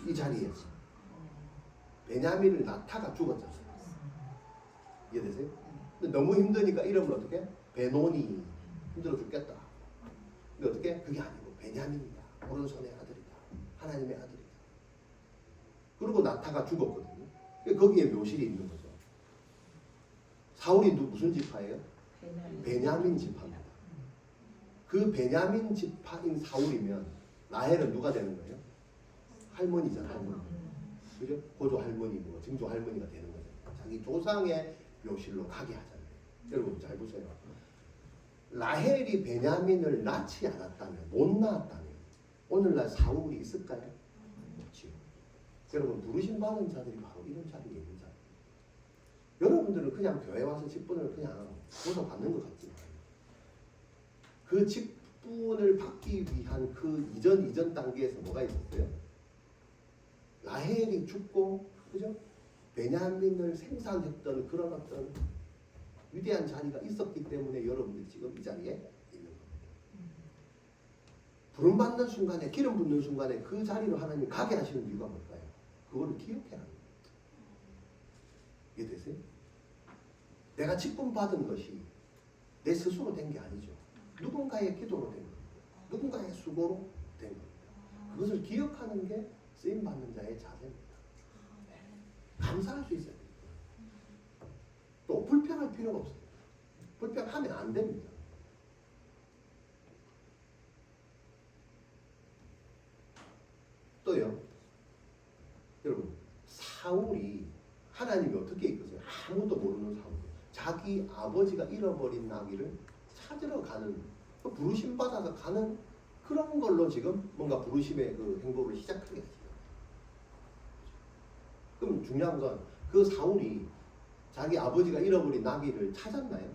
이 자리에 베냐민을 낳다가 죽었잖아요. 이해되세요? 근데 너무 힘드니까 이름을 어떻게? 베노니. 힘들어 죽겠다. 근데 어떻게? 그게 아니고 베냐민이다. 오른손의 아들이다. 하나님의 아들이다. 그리고 낳다가 죽었거든요. 거기에 묘실이 있는 거죠. 사울이 무슨 지파예요? 베냐민 지파입니다. 그 베냐민 지파인 사울이면 라헬은 누가 되는 거예요? 할머니잖아요. 할머니. 그죠? 고조 할머니고 증조 할머니가 되는 거죠. 자기 조상의 묘실로 가게 하잖아요. 여러분 잘 보세요. 라헬이 베냐민을 낳지 않았다면, 못 낳았다면 오늘날 사울이 있을까요? 없지요. 여러분, 부르심 받은 자들이 바로 이런 자리에 있는 자예요. 여러분들은 그냥 교회 와서 직분을 그냥 줘서 받는 것 같지만 그 직분을 받기 위한 그 이전 단계에서 뭐가 있었어요? 라헬이 죽고, 그죠? 베냐민을 생산했던 그런 어떤 위대한 자리가 있었기 때문에 여러분들이 지금 이 자리에 있는 겁니다. 부름받는 순간에, 기름 붓는 순간에 그 자리로 하나님 가게 하시는 이유가 뭘까요? 그거를 기억해라. 이해되세요? 내가 직분 받은 것이 내 스스로 된 게 아니죠. 누군가의 기도로 된 겁니다. 누군가의 수고로 된 겁니다. 그것을 기억하는 게 쓰임 받는 자의 자세입니다. 감사할 수 있어야 됩니다. 또 불평할 필요가 없어요. 불평하면 안 됩니다. 또요. 여러분, 사울이 하나님이 어떻게 이끄세요? 아무도 모르는 사울. 자기 아버지가 잃어버린 나귀를 찾으러 가는, 부르심 받아서 가는 그런 걸로 지금 뭔가 부르심의 그 행보를 시작하게 하시죠. 그럼 중요한 건 그 사울이 자기 아버지가 잃어버린 나귀를 찾았나요?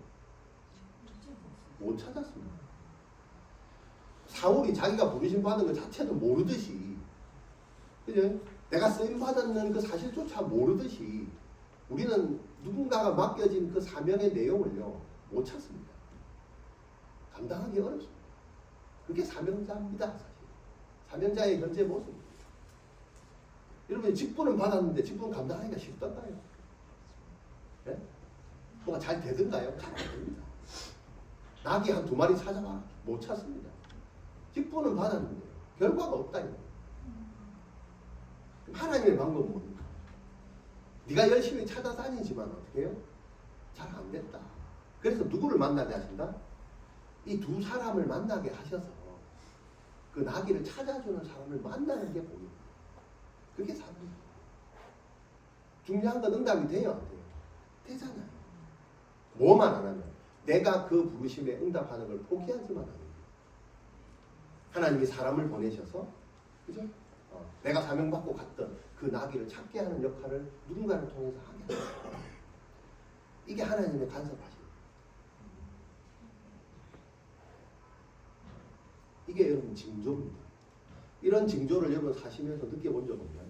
못 찾았습니다. 사울이 자기가 부르심 받은 것 자체도 모르듯이, 그죠? 내가 쓰임 받았는 그 사실조차 모르듯이 우리는 누군가가 맡겨진 그 사명의 내용을요 못 찾습니다. 감당하기 어렵습니다. 그게 사명자입니다. 사실 사명자의 현재 모습입니다. 여러분이 직분은 받았는데 직분 감당하기가 쉽던가요? 네? 뭐가 잘 되던가요? 잘 안 됩니다. 낙이 한 2마리 찾아봐 못 찾습니다. 직분은 받았는데 결과가 없다. 하나님의 방법은 뭡니까? 네가 열심히 찾아다니지만 어떻게 해요? 잘 안 됐다. 그래서 누구를 만나게 하신다? 이 두 사람을 만나게 하셔서 그 나귀를 찾아주는 사람을 만나는 게 보입니다. 그게 사명입니다. 중요한 건 응답이 돼요, 안 돼요? 되잖아요. 뭐만 안 하면 내가 그 부르심에 응답하는 걸 포기하지만 않는 거예요. 하나님이 사람을 보내셔서, 그죠? 내가 사명받고 갔던 그 나귀를 찾게 하는 역할을 누군가를 통해서 하게 합니다. 이게 하나님의 간섭하심. 이게 여러분 징조입니다. 이런 징조를 여러분 사시면서 느껴본 적 없나요?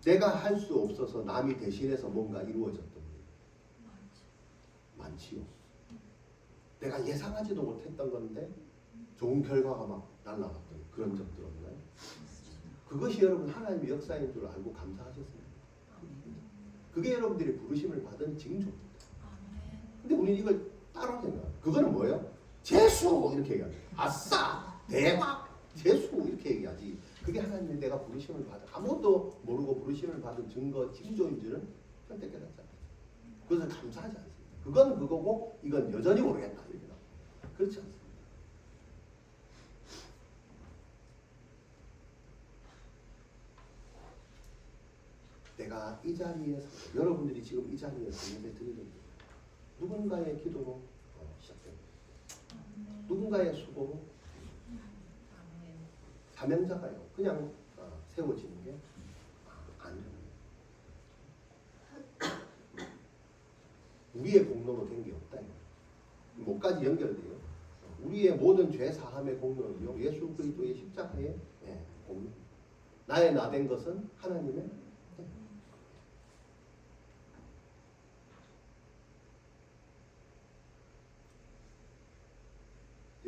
내가 할 수 없어서 남이 대신해서 뭔가 이루어졌던 일 많지요. 내가 예상하지도 못했던 건데 좋은 결과가 막 날아갔던 그런 적들 없나요? 그것이 여러분 하나님의 역사인 줄 알고 감사하셨습니다. 그게 여러분들이 부르심을 받은 징조입니다. 근데 우리는 이걸 따로 생각해요. 그거는 뭐예요? 재수! 이렇게 얘기합니다. 아싸! 대박! 재수! 이렇게 얘기하지. 그게 하나님이 내가 부르심을 받은, 아무도 모르고 부르심을 받은 증거, 징조인 줄은 절대 깨닫지 않아요. 그것을 감사하지 않습니다. 그건 그거고 이건 여전히 모르겠다. 이렇게 그렇지 않습니다. 내가 이 자리에서, 여러분들이 지금 이 자리에서 예배 드리는 누군가의 기도로 시작됩니다. 누군가의 수고로 사명자가요 그냥 세워지는 게 아닙니다. 우리의 공로로 된 게 없다. 뭐까지 연결돼요. 우리의 모든 죄 사함의 공로는요 예수 그리스도의 십자가의 공로. 나의 나 된 것은 하나님의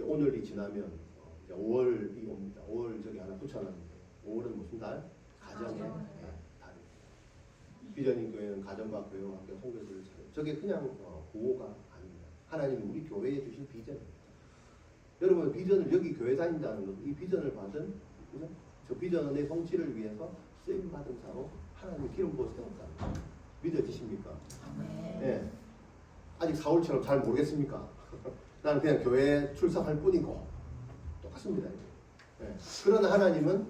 오늘이 지나면 이제 5월이 옵니다. 5월 저기 하나 붙여놨는데 5월은 무슨 달? 가정의 달. 비전인 교회는 가정과 교회와 함께 선교들을 차려. 저게 그냥 구호가 아닙니다. 하나님이 우리 교회에 주신 비전입니다. 여러분 비전을 여기 교회 다닌다는 것, 이 비전을 받은 그죠? 저 비전의 성취를 위해서 쓰임 받은 자로 하나님이 기름 부어 세웠다. 믿어지십니까? 네. 아직 사울처럼 잘 모르겠습니까? 나는 그냥 교회에 출석할 뿐이고 똑같습니다. 네. 그러나 하나님은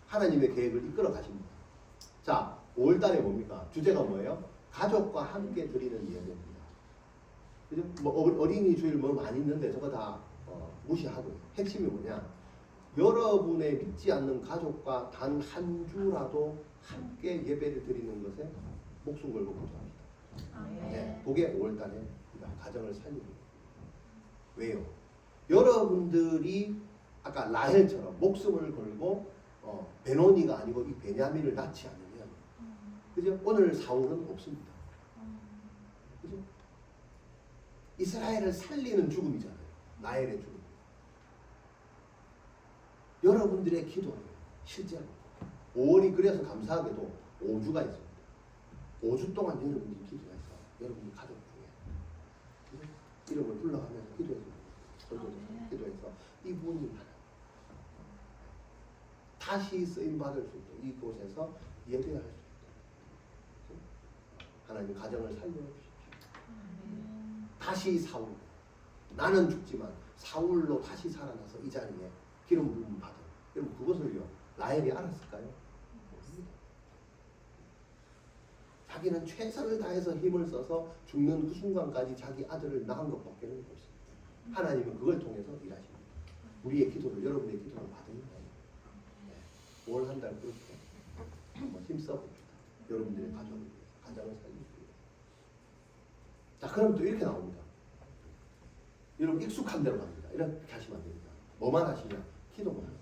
하나님의 계획을 이끌어 가십니다. 자, 5월달에 뭡니까? 주제가 뭐예요? 가족과 함께 드리는 예배입니다. 그죠? 뭐 어린이 주일 뭐 많이 있는데 저거 다 무시하고 핵심이 뭐냐? 여러분의 믿지 않는 가족과 단 한 주라도 함께 예배를 드리는 것에 목숨 걸고 기도합니다. 네, 그게 5월달에 가정을 살리고. 왜요? 여러분들이 아까 라헬처럼 목숨을 걸고 베노니가 아니고 이 베냐민을 낳지 않으면 그죠? 오늘 사울은 없습니다. 그죠? 이스라엘을 살리는 죽음이잖아요. 라헬의 죽음. 여러분들의 기도는 실제로 5월이 그래서 감사하게도 5주가 있습니다. 5주 동안 여러분이 기도해서 여러분이 가족 중에 이름을 불러가면서 기도해서 기도해서 이분이 다시 쓰임 받을 수 있도록 이곳에서 예배할 수 있도록 하나님 가정을 살려주십시오. 다시 사울, 나는 죽지만 사울로 다시 살아나서 이 자리에 기름 부음 받은, 여러분 그것을요 라헬이 알았을까요? 자기는 최선을 다해서 힘을 써서 죽는 그 순간까지 자기 아들을 낳은 것밖에 없습니다. 하나님은 그걸 통해서 일하십니다. 우리의 기도를, 여러분의 기도를 받는 거예요. 네. 월 한 달 그렇게 한번 힘써봅시다. 여러분들의 가정을 위해서, 가정을 살리기 위해서. 자, 그럼 또 이렇게 나옵니다. 여러분 익숙한 대로 갑니다. 이렇게 하시면 안 됩니다. 뭐만 하시냐? 기도만 하세요.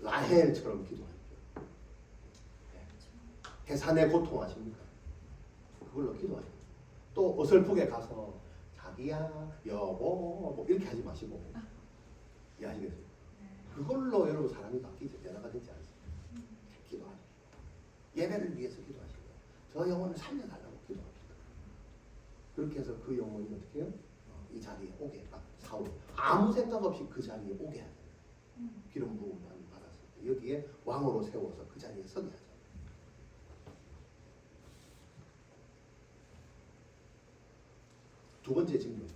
라헬처럼 기도하십시오. 해산에 고통하십니까? 그걸로 기도하십시오. 또 어설프게 가서 자기야, 여보 뭐 이렇게 하지 마시고 이해하시겠어요? 그걸로 여러분 사람이 바뀌지 변화가 되지 않습니다. 기도하십시오. 예배를 위해서 기도하시고 저 영혼을 살려달라고 기도합시다. 그렇게 해서 그 영혼이 어떻게 해요? 이 자리에 오게 사울 아무 생각 없이 그 자리에 오게 하죠. 기름 부음을 받았을 때 여기에 왕으로 세워서 그 자리에 서게 하죠. 두 번째 징조입니다.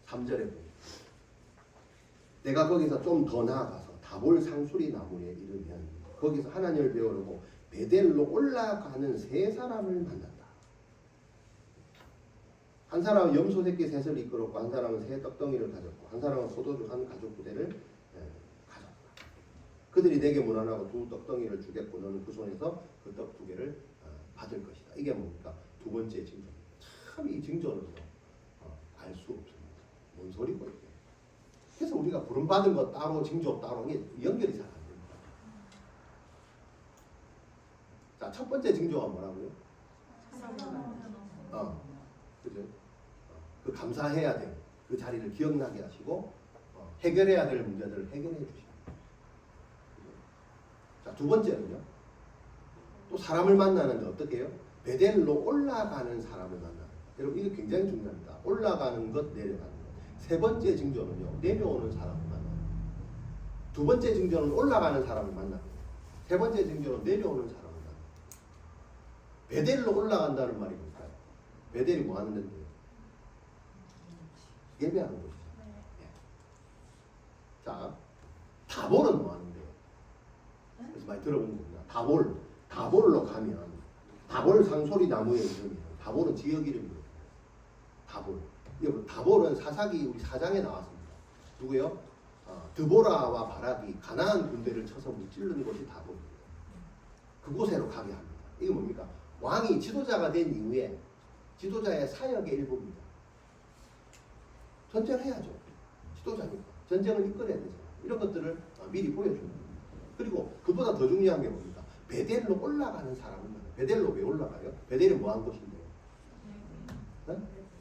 3절에 보면 내가 거기서 좀 더 나아가서 다볼 상수리 나무에 이르면 거기서 하나님을 배우려고 베델로 올라가는 세 사람을 만난다. 한 사람은 염소 새끼 셋을 이끌었고 한 사람은 새 떡덩이를 가졌고 한 사람은 포도주 한 가죽 부대를 가졌다. 그들이 내게 문안하고 두 떡덩이를 주겠고 너는 그 손에서 그 떡 두 개를 받을 것이다. 이게 뭡니까? 두 번째 징조. 참 이 징조는요 알 수 없습니다. 뭔 소리고 이게. 그래서 우리가 부름받은 것 따로 징조 따로 이게 연결이 잘 안 됩니다. 자, 첫 번째 징조가 뭐라고요? 그죠? 그 감사해야 될 그 자리를 기억나게 하시고 해결해야 될 문제들을 해결해 주십니다. 자, 두 번째는요. 또 사람을 만나는데 어떻게 해요? 베델로 올라가는 사람을 만나는 것. 여러분 이게 굉장히 중요합니다. 올라가는 것, 내려가는 것. 세 번째 징조는요. 내려오는 사람을 만나는 것. 두 번째 징조는 올라가는 사람을 만나는 것. 세 번째 징조는 내려오는 사람을 만나는 것. 베델로 올라간다는 말이 뭘까요? 베델이 뭐 하는 데인데요? 예배하는 곳이죠. 네. 자, 다볼은 뭐 하는데요? 그래서 많이 들어본 겁니다. 다볼로 가면 다볼 상소리 나무에 이름이에요. 다볼은 지역 이름이에요. 다볼. 여러분 다볼은 사사기 우리 4장에 나왔습니다. 누구요? 드보라와 바락이 가나안 군대를 쳐서 무찌르는 곳이 다볼입니다. 그곳으로 가게 합니다. 이게 뭡니까? 왕이 지도자가 된 이후에 지도자의 사역의 일부입니다. 전쟁해야죠. 지도자니까. 전쟁을 이끌어야 되잖아요. 이런 것들을 미리 보여줍니다. 그리고 그보다 더 중요한 게 뭡니까? 베델로 올라가는 사람을 만나요. 베델로 왜 올라가요? 베델이 뭐한 곳인데요? 네?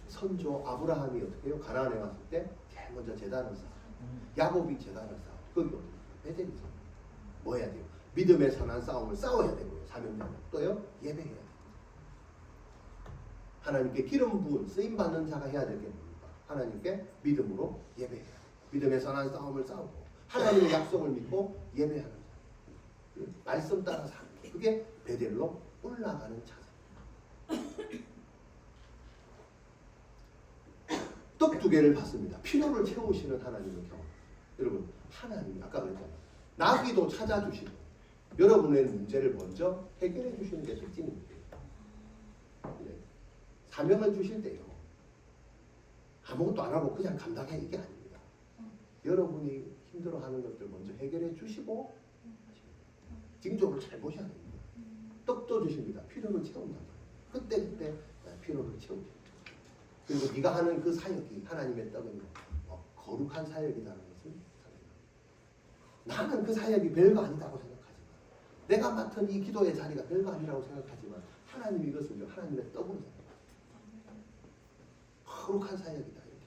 선조 아브라함이 어떻게 해요? 가나안에 왔을 때 제일 먼저 제단을 쌓아. 야곱이 제단을 쌓아. 거기 어디? 베델이죠. 뭐 해야 돼요? 믿음의 선한 싸움을 싸워야 되고요. 사명자는 또요? 예배해야 돼요. 하나님께 기름 부은 쓰임 받는 자가 해야 될 게 뭡니까? 하나님께 믿음으로 예배해야 돼요. 믿음의 선한 싸움을 싸우고 하나님의 약속을 믿고 예배하는 자. 말씀 따라 사는 것. 그게 베델로 올라가는 자세. 떡 두 개를 받습니다. 필요를 채우시는 하나님의 경험. 여러분 하나님이 아까 그랬잖아요. 나귀도 찾아주시고 여러분의 문제를 먼저 해결해 주시는 게 특징입니다. 네. 사명을 주실 때요. 아무것도 안 하고 그냥 감당해 이게 아닙니다. 여러분이 힘들어하는 것들 먼저 해결해 주시고 징조를 잘 보셔야 됩니다. 떡도 주십니다. 필요를 채운다. 그때 필요를 채우십니다. 그리고 네가 하는 그 사역이 하나님의 떡은 거룩한 사역이라는 것을 생각합니다. 나는 그 사역이 별거 아니다고 생각하지 마. 내가 맡은 이 기도의 자리가 별거 아니라고 생각하지만 하나님이 이것을 하나님의 떡으로 거룩한 사역이다 이렇게.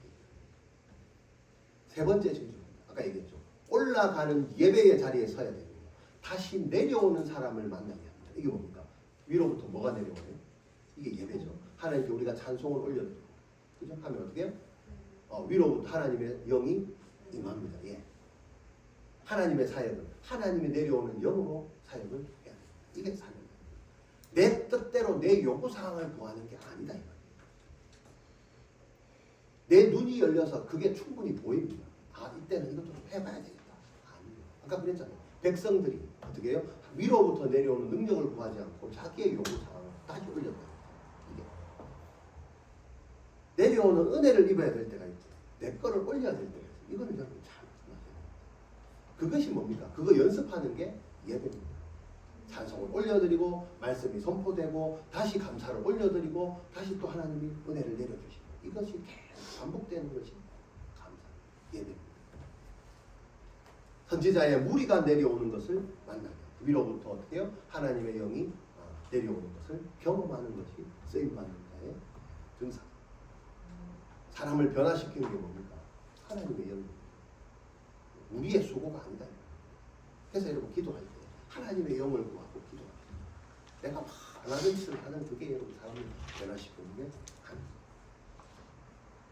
세 번째 징조, 아까 얘기했죠. 올라가는 예배의 자리에 서야 됩니다. 다시 내려오는 사람을 만나게 합니다. 이게 뭡니까? 위로부터 뭐가 내려오나요? 이게 예배죠. 하나님께 우리가 찬송을 올려드리고, 그죠? 하면 어떻게 해요? 위로부터 하나님의 영이 임합니다. 예. 하나님의 사역은 하나님이 내려오는 영으로 사역을 해야 돼요. 이게 사역입니다. 내 뜻대로 내 요구사항을 구하는 게 아니다. 내 눈이 열려서 그게 충분히 보입니다. 아, 이때는 이것도 좀 해봐야 되겠다. 아니요. 아까 그랬잖아요. 백성들이 어떻게 해요? 위로부터 내려오는 능력을 구하지 않고 자기의 요구사항을 다시 올렸다. 이게 내려오는 은혜를 입어야 될 때가 있고 내 거를 올려야 될 때가 있어요. 이거는 여러분 참 그것이 뭡니까? 그거 연습하는 게 예배입니다. 찬송을 올려드리고 말씀이 선포되고 다시 감사를 올려드리고 다시 또 하나님이 은혜를 내려주시고 이것이 계속 반복되는 것이 감사 예배입니다. 선지자의 무리가 내려오는 것을 만나게 위로부터 어떻게 해요? 하나님의 영이 내려오는 것을 경험하는 것이 쓰임받는 자의 증상. 사람을 변화시키는 게 뭡니까? 하나님의 영입니다. 우리의 수고가 아니다. 그래서 여러분 기도할 때 하나님의 영을 구하고 기도합니다. 내가 막 하나님 뜻을 하는 그게 여러분 사람을 변화시키는 게 아닙니다.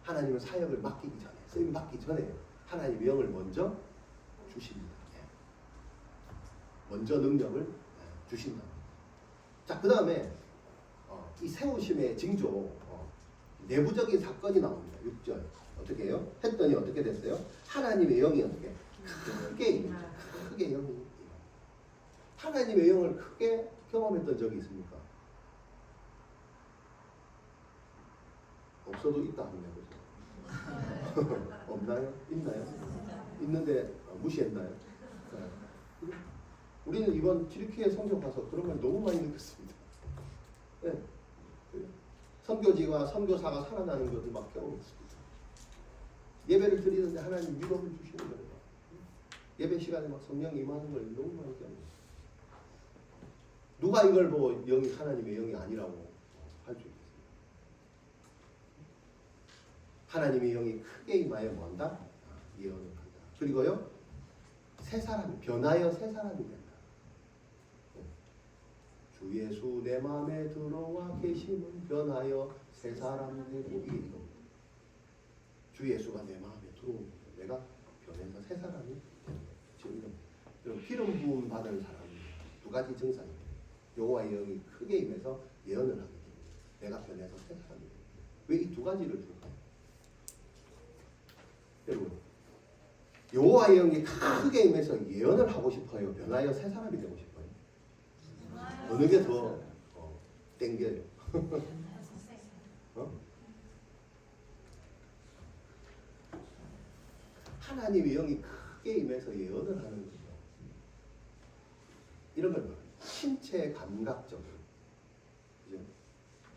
하나님은 사역을 맡기기 전에, 쓰임 받기 전에 하나님의 영을 먼저 주십니다. 먼저 능력을 주신다. 자, 그 다음에 이 세우심의 징조 내부적인 사건이 나옵니다. 6절 어떻게 해요? 했더니 어떻게 됐어요? 하나님의 영이 어떻게 크게 영이 하나님의 영을 크게 경험했던 적이 있습니까? 없어도 있다 하면 해보죠. 없나요? 있나요? 있는데 무시했나요? 네. 우리는 이번 튀르키예 성교 가서 그런 걸 너무 많이 느꼈습니다. 네. 선교지와 선교사가 살아나는 것을 막 경험했습니다. 예배를 드리는데 하나님 위로를 주시는 거예요. 예배 시간에 막 성령이 임하는 걸 너무 많이 경험했어요. 누가 이걸 보고 영이 하나님의 영이 아니라고 할 수 있겠어요? 하나님의 영이 크게 임하여 뭐한다? 예언을 한다. 그리고요 새 사람이 변하여 새 사람이 된다. 주 예수 내 마음에 들어와 계시면 변하여 새 사람 되고 이게 이겁니다. 주 예수가 내 마음에 들어오면 내가 변해서 새 사람이 되는 거예요. 지금 이런 기름 부음 받은 사람이 두 가지 증상입니다. 여호와의 영이 크게 임해서 예언을 하게 됩니다. 내가 변해서 새 사람이 됩니다. 왜 이 두 가지를 줄까요? 여러분 여호와의 영이 크게 임해서 예언을 하고 싶어요? 변하여 새 사람이 되고 싶어요? 어느 게 더 땡겨요? 하나님의 영이 크게 임해서 예언을 하는 거죠. 이런 걸 말합니다. 신체 감각적으로 그죠?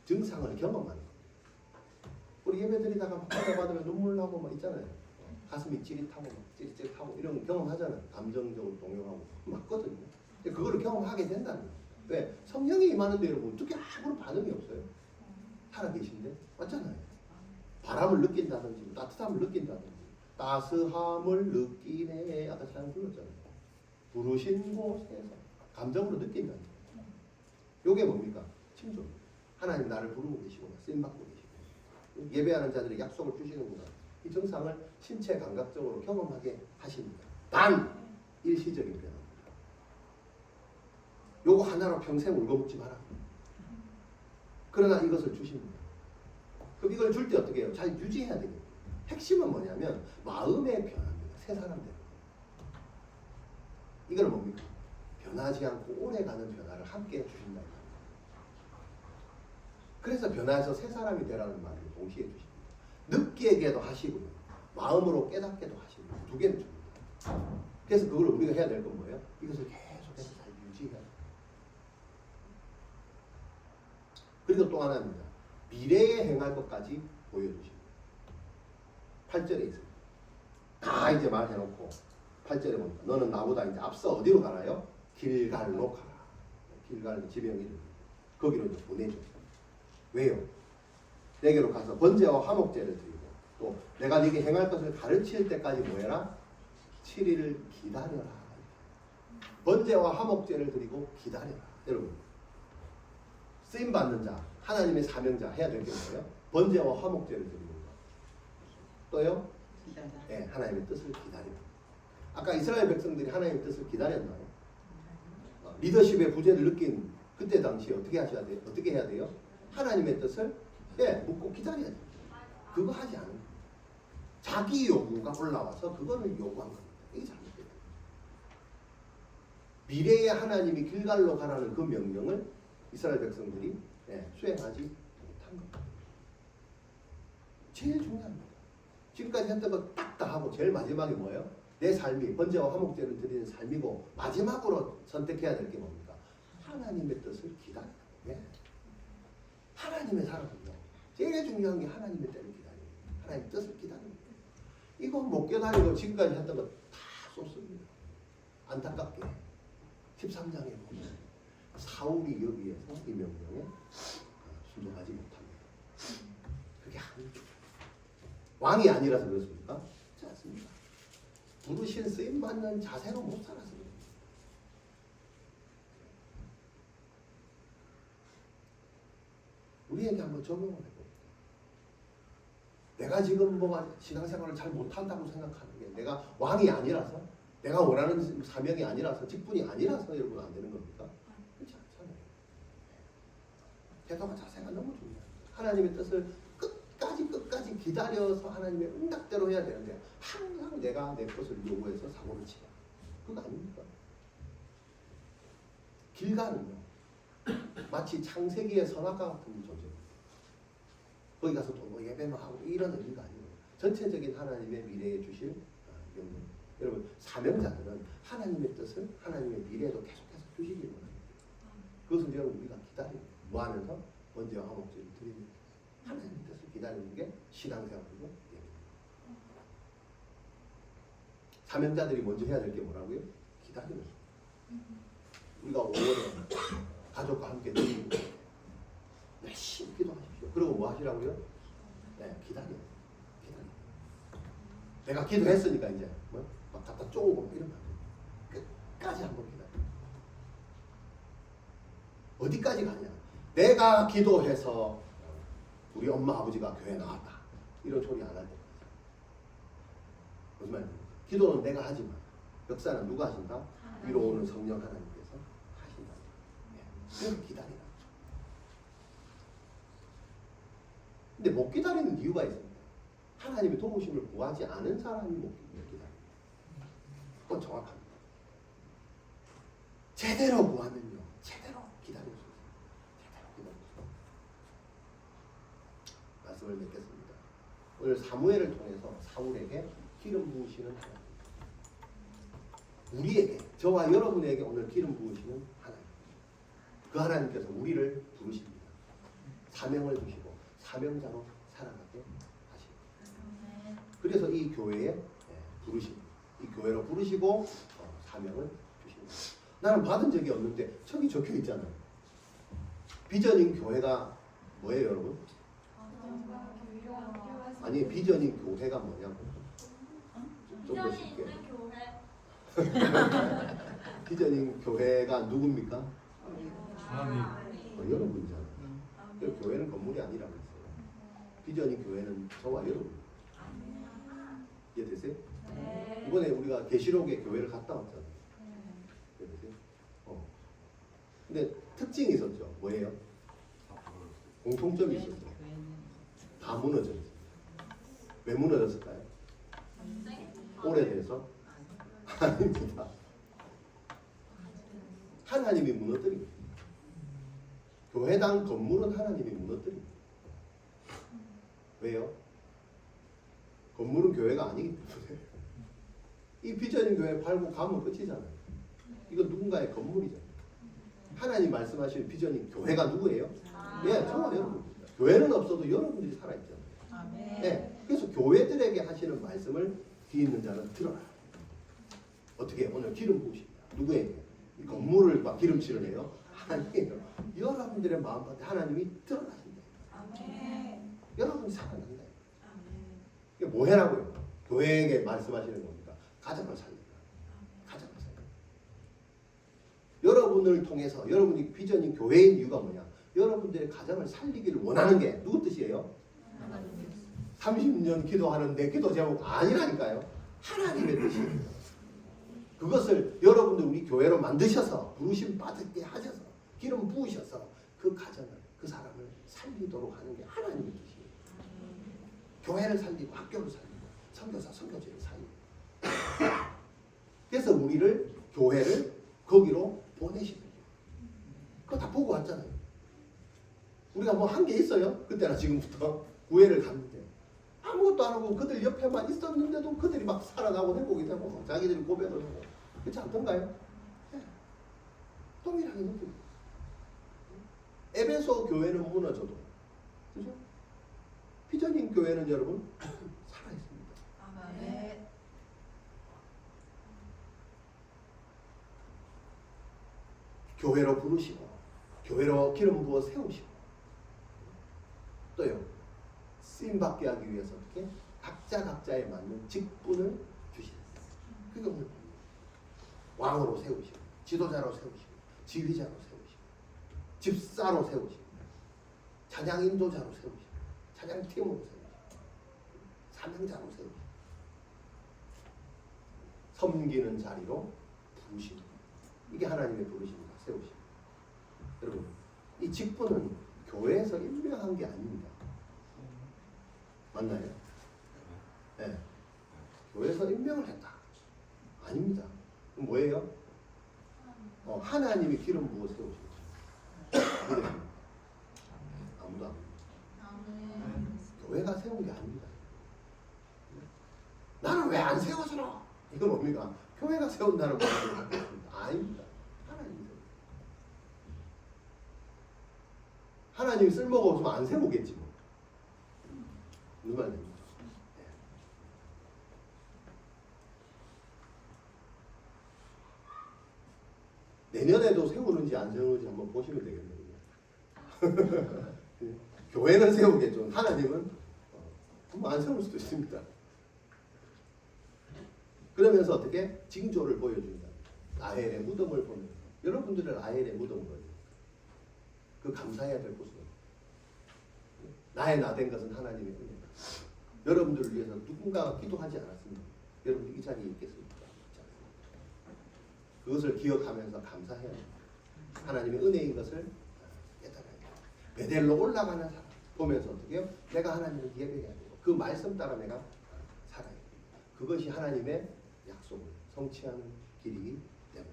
증상을 경험하는 거. 우리 예배드리다가 막 받으면 눈물 나고 막 있잖아요. 가슴이 찌릿하고 막 찌릿찌릿하고 이런 경험하잖아요. 감정적으로 동요하고 맞거든요. 근데 그거를 경험하게 된다는 거예요. 왜? 성령이 임하는데 여러분 어떻게 아무런 반응이 없어요? 살아계신데? 맞잖아요. 바람을 느낀다든지 따뜻함을 느낀다든지 따스함을 느끼네 아까 잘 불렀잖아요. 부르신 곳에서 감정으로 느낀다는 거예요. 요게 뭡니까? 칭조. 하나님 나를 부르고 계시구나. 쓰임받고 계시구나. 예배하는 자들의 약속을 주시는구나. 이 증상을 신체 감각적으로 경험하게 하십니다. 단 일시적인 변화. 요거 하나로 평생 울고먹지 마라. 그러나 이것을 주십니다. 그럼 이걸 줄 때 어떻게 해요? 잘 유지해야 되겠죠. 핵심은 뭐냐면 마음의 변화입니다. 새 사람 되는 거예요. 이건 뭡니까? 변하지 않고 오래가는 변화를 함께 주신다. 그래서 변화해서 새 사람이 되라는 말을 동시에 주십니다. 느끼게도 하시고요. 마음으로 깨닫게도 하시고 두 개를 줍니다. 그래서 그걸 우리가 해야 될 건 뭐예요? 이것을 계속해서 잘 유지해야 돼요. 그리고 또 하나입니다. 미래에 행할 것까지 보여주십니다. 8절에 있습니다. 다 이제 말해놓고 8절에 보니까 너는 나보다 이제 앞서 어디로 가나요? 길갈로 가라. 길갈 지명이 거기로 이제 보내죠. 왜요? 내게로 가서 번제와 화목제를 드리고 또 내가 네게 행할 것을 가르칠 때까지 뭐해라? 7일을 기다려라. 번제와 화목제를 드리고 기다려라. 여러분 쓰임 받는 자, 하나님의 사명자 해야 될 게 뭐예요? 번제와 화목제를 드리는 거. 또요? 네, 하나님의 뜻을 기다려. 아까 이스라엘 백성들이 하나님의 뜻을 기다렸나요? 리더십의 부재를 느낀 그때 당시에 어떻게 하셔야 돼요? 어떻게 해야 돼요? 하나님의 뜻을 묻고 기다려야 돼요. 그거 하지 않은 거예요. 자기 요구가 올라와서 그거를 요구한 겁니다. 이게 잘못돼요. 미래의 하나님이 길갈로 가라는 그 명령을 이스라엘 백성들이 수행하지 못한 겁니다. 제일 중요한 겁니다. 지금까지 했던 거 딱 다 하고 제일 마지막에 뭐예요? 내 삶이 번제와 화목제를 드리는 삶이고 마지막으로 선택해야 될 게 뭡니까? 하나님의 뜻을 기다려. 하나님의 사랑은요. 제일 중요한 게 하나님의 뜻을 기다리는 거예요. 하나님의 뜻을 기다리는 거예요. 이거 못 깨달고 지금까지 했던 거 다 쏟습니다. 안타깝게 13장에 보면 사울이 여기에서 이 명령에 순종하지 못합니다. 그게 아니죠. 왕이 아니라서 그렇습니까? 그렇지 않습니다. 부르신 쓰임 받는 자세로 못 살아서 그래요. 우리에게 한번 적용을 해봅니다. 내가 지금 뭐 신앙생활을 잘 못한다고 생각하는 게 내가 왕이 아니라서 내가 원하는 사명이 아니라서 직분이 아니라서 여러분 안 되는 겁니까? 그렇지 않잖아요. 태도가 자세가 너무 중요해요. 하나님의 뜻을 끝까지 기다려서 하나님의 응답대로 해야 되는데 항상 내가 내 것을 요구해서 사고를 치면 그거 아닙니까? 길가는요 마치 창세기의 선악과 같은 존재입니다. 거기 가서 또 뭐 예배만 하고 이런 의미가 아니에요. 전체적인 하나님의 미래에 주실 명령. 여러분 사명자들은 하나님의 뜻을 하나님의 미래에도 계속해서 주시기를 원합니다. 그것은 여러분 우리가 기다리는 뭐 하면서 번제와 화목제를 드리는 하나님의 뜻을 기다리는 게 신앙생활이고 사명자들이 먼저 해야 될 게 뭐라고요? 기다리는 거예요. 우리가 5월에 가족과 함께 드리고 열심히 기도하십시오. 그리고 뭐 하시라고요? 기다려. 내가 기도했으니까 이제 막 갖다 쪼고 이러면 안 돼. 끝까지 한번 기다려. 어디까지 가냐? 내가 기도해서 우리 엄마 아버지가 교회 나왔다. 이런 소리 안 할 때까지. 무슨 말입니까? 기도는 내가 하지만 역사는 누가 하신다? 위로 오는 성령 하나님께서 하신다. 그래서 기다리라. 근데 못 기다리는 이유가 있습니다. 하나님의 도우심을 구하지 않은 사람이 못 기다립니다. 그건 정확합니다. 제대로 구하면요. 제대로 기다릴 수 있어요. 제대로 기다릴 수 있어요. 말씀을 맺겠습니다. 오늘 사무엘을 통해서 사울에게 기름 부으시는 하나님. 우리에게, 저와 여러분에게 오늘 기름 부으시는 하나님. 그 하나님께서 우리를 부르십니다. 사명을 주시고 사명자로 살아가게 하십니다. 그래서 이 교회에 부르십니다. 이 교회로 부르시고 사명을 주십니다. 나는 받은 적이 없는데 저기 적혀 있잖아요. 비전인 교회가 뭐예요, 여러분? 아니 비전인 교회가 뭐냐고. 좀 더 쉽게. 비전인 교회가 누굽니까? 여러분이잖아요. 교회는 건물이 아니라고 했어요. 비전인 교회는 저와 여러분. 이해되세요? 네. 이번에 우리가 계시록의 교회를 갔다 왔잖아요. 이해되세요? 근데 특징이 있었죠. 뭐예요? 공통점이 있었죠. 다 무너졌어요. 왜 무너졌을까요? 오래돼서? 아닙니다. 하나님이 무너뜨립니다. 교회당 건물은 하나님이 무너뜨립니다. 왜요? 건물은 교회가 아니기 때문에. 이 비전인 교회 팔고 가면 끝이잖아요. 이건 누군가의 건물이잖아요. 하나님 말씀하시는 비전인 교회가 누구예요? 저와 여러분입니다. 교회는 없어도 여러분들이 살아있잖아요. 그래서 교회들에게 하시는 말씀을 귀 있는 자는 들어라. 어떻게 오늘 기름 부으십니다. 누구에게? 이 건물을 막 기름칠을 해요? 아니에요. 여러분들의 마음밭에 하나님이 드러나신다. 아멘. 여러분이 살아난다. 아멘. 이게 뭐 해라고요? 교회에게 말씀하시는 겁니다. 가정을 살리라. 가정을 살리라. 여러분을 통해서 여러분이 비전이 교회인 이유가 뭐냐? 여러분들의 가정을 살리기를 원하는 게 누구 뜻이에요? 30년 기도하는 내 기도 제목 아니라니까요. 하나님의 뜻이에요. 그것을 여러분들 우리 교회로 만드셔서 부르심 받게 하셔서 기름 부으셔서 그 가정을 그 사람을 살리도록 하는 게 하나님의 뜻이에요. 교회를 살리고 학교를 살리고 선교사 선교지를 살리고 그래서 우리를 교회를 거기로 보내시는 거예요. 그거 다 보고 왔잖아요. 우리가 뭐 한 게 있어요? 그때나 지금부터 구회를 갔는데 아무것도 안 하고 그들 옆에만 있었는데도 그들이 막 살아나고 회복이 되고 자기들이 고백을 하고 그렇지 않던가요? 네. 동일하게 느끼고 에베소 교회는 무너져도 그죠? 비전인 교회는 여러분 살아있습니다. 아멘. 교회로 부르시고 교회로 기름 부어 세우시고 또요 쓰임받게 하기 위해서 어떻게 각자에 맞는 직분을 주시는 그게 오늘 왕으로 세우시고 지도자로 세우시고 지휘자로 세우시고 집사로 세우시고 찬양 인도자로 세우시고 찬양 팀으로 세우시고 사명자로 세우시고 섬기는 자리로 부르시고 이게 하나님의 부르심입니다. 세우시고 여러분 이 직분은 교회에서 임명한 게 아닙니다. 맞나요? 네. 교회에서 임명을 했다. 아닙니다. 그럼 뭐예요? 하나님이 기름 부어 세우신 거죠. 아무도 안 합니다. 교회가 세운 게 아닙니다. 나는 왜 안 세워주노? 이건 뭡니까? 교회가 세운다는 말입니다. 아닙니다. 하나님이 세운 하나님이 쓸모가 없으면 안 세우겠지 뭐. 무슨 말입니까? 내년에도 세우는지 안 세우는지 한번 보시면 되겠네요. 교회는 세우겠죠. 하나님은 안 세울 수도 있습니다. 그러면서 어떻게 징조를 보여준다. 라헬의 무덤을 보면서 여러분들은 라헬의 무덤을 그 감사해야 될 곳은 나의 나된 것은 하나님의 은혜다. 여러분들을 위해서 누군가가 기도하지 않았습니다. 여러분들 이 자리에 있겠습니까? 그것을 기억하면서 감사해야 합니다. 하나님의 은혜인 것을 깨달아야 합니다. 베델로 올라가는 사람 보면서 어떻게 해요? 내가 하나님을 예배해야 되고 그 말씀 따라 내가 살아야 됩니다. 그것이 하나님의 약속을 성취하는 길이기 때문에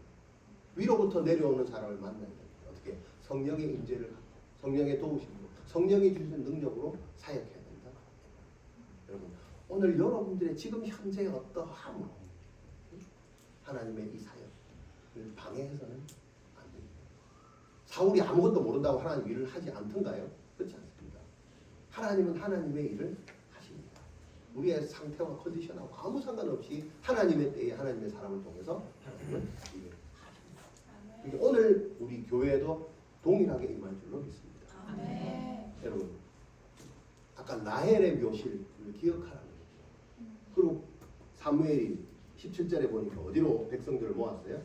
위로부터 내려오는 사람을 만나야 됩니다. 어떻게? 성령의 임재를 갖고 성령의 도우심으로 성령이 주시는 능력으로 사역해야 된다. 여러분 오늘 여러분들의 지금 현재 어떠함으로 하나님의 이 사역을 방해해서는 안 됩니다. 사울이 아무것도 모른다고 하나님 일을 하지 않던가요? 그렇지 않습니다. 하나님은 하나님의 일을 하십니다. 우리의 상태와 컨디션하고 아무 상관없이 하나님의 때에 하나님의 사람을 통해서 하나님은 일을 하십니다. 그러니까 오늘 우리 교회도 동일하게 임할 줄로 믿습니다. 아멘. 여러분 아까 라헬의 묘실을 기억하라는 거죠. 그리고 사무엘이 17절에 보니까 어디로 백성들을 모았어요?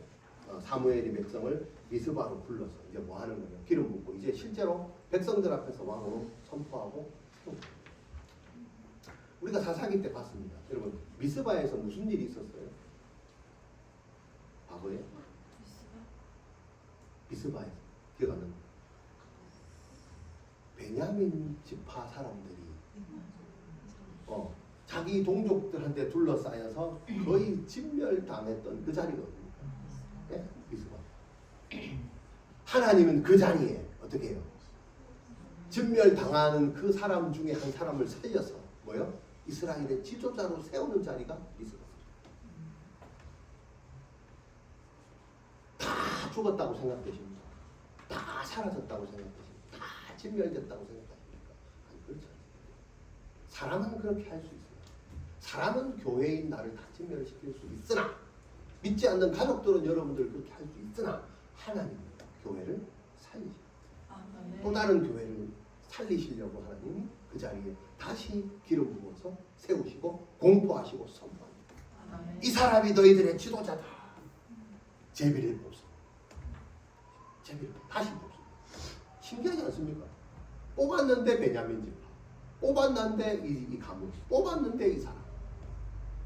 사무엘이 백성을 미스바로 불러서 이제 뭐 하는 거예요? 기름 붓고 이제 실제로 백성들 앞에서 왕으로 선포하고 세우고. 우리가 사사기 때 봤습니다. 여러분 미스바에서 무슨 일이 있었어요? 과거에 미스바에서 기억 안 납니다. 베냐민 지파 사람들이 자기 동족들한테 둘러싸여서 거의 진멸당했던 그 자리거든요. 네? 미스바. 하나님은 그 자리에 어떻게 해요? 진멸당하는 그 사람 중에 한 사람을 살려서 뭐요? 이스라엘의 지도자로 세우는 자리가 미스바. 다 죽었다고 생각되십니까? 다 사라졌다고 생각되십니까? 다 진멸됐다고 생각하십니까? 아니 그렇지 않습니다. 사람은 그렇게 할 수 있어요. 사람은 교회인 나를 다 진멸시킬 수 있으나 믿지 않는 가족들은 여러분들 그렇게 할 수 있으나 하나님은 교회를 살리시고 아멘. 또 다른 교회를 살리시려고 하나님이 그 자리에 다시 기름 부어서 세우시고 공포하시고 선포합니다. 아멘. 이 사람이 너희들의 지도자다. 제비를 뽑습니다. 제비를 다시 뽑습니다. 신기하지 않습니까? 뽑았는데 베냐민 지파, 뽑았는데 이 가문, 뽑았는데 이 사람.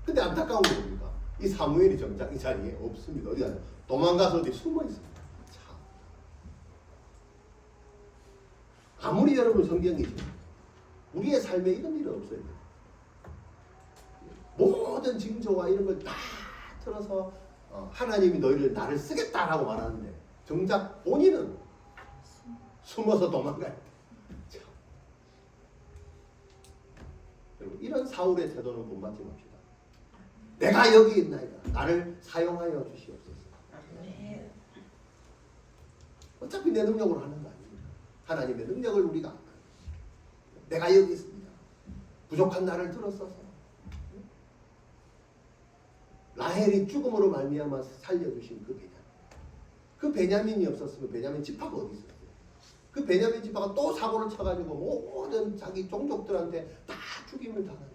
근데 안타까운 게 뭡니까? 이 사무엘이 정작 이 자리에 없습니다. 어디 가요? 도망가서 어디 숨어 있습니다. 참. 아무리 여러분 성경이죠. 우리의 삶에 이런 일은 없어요. 모든 징조와 이런 걸 다 틀어서 하나님이 너희를 나를 쓰겠다라고 말하는데 정작 본인은 숨어서 도망갈 때. 참. 여러분 이런 사울의 태도는 본받지 맙시다. 내가 여기 있나이다. 나를 사용하여 주시옵소서. 아멘. 어차피 내 능력으로 하는 거 아닙니다. 하나님의 능력을 우리가 알아요. 내가 여기 있습니다. 부족한 나를 들어서서 라헬이 죽음으로 말미암아 살려주신 그 베냐민. 그 베냐민이 없었으면 베냐민 지파가 어디 있었어요? 그 베냐민 지파가 또 사고를 쳐가지고 모든 자기 종족들한테 다 죽임을 당하는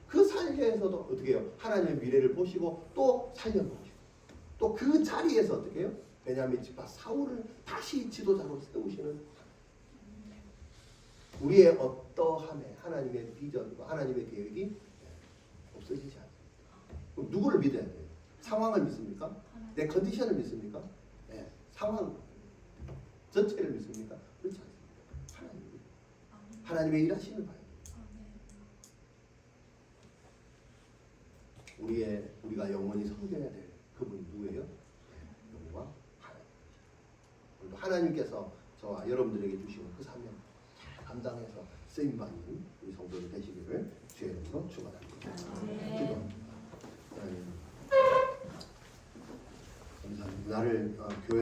그 사이에서도 어떻게 해요? 하나님의 미래를 보시고 또 살려놓으시고 또 그 자리에서 어떻게 해요? 베냐민 지파 사울을 다시 지도자로 세우시는 우리의 어떠함에 하나님의 비전과 하나님의 계획이 없어지지 않습니다. 그럼 누구를 믿어야 돼요? 상황을 믿습니까? 내 컨디션을 믿습니까? 네, 상황 전체를 믿습니까? 그렇지 않습니다. 하나님, 하나님의 일하심을 봐야 돼요. 우리가 영원히 섬겨야 될 그분이 누구예요? 영과 하나님. 그리고 하나님께서 저와 여러분들에게 주시는 그 사명 잘 감당해서 쓰임 받는 우리 성도들 되시기를 주의 이름으로 축원합니다. 기도합니다. 하나님, 감사합니다. 나를 교회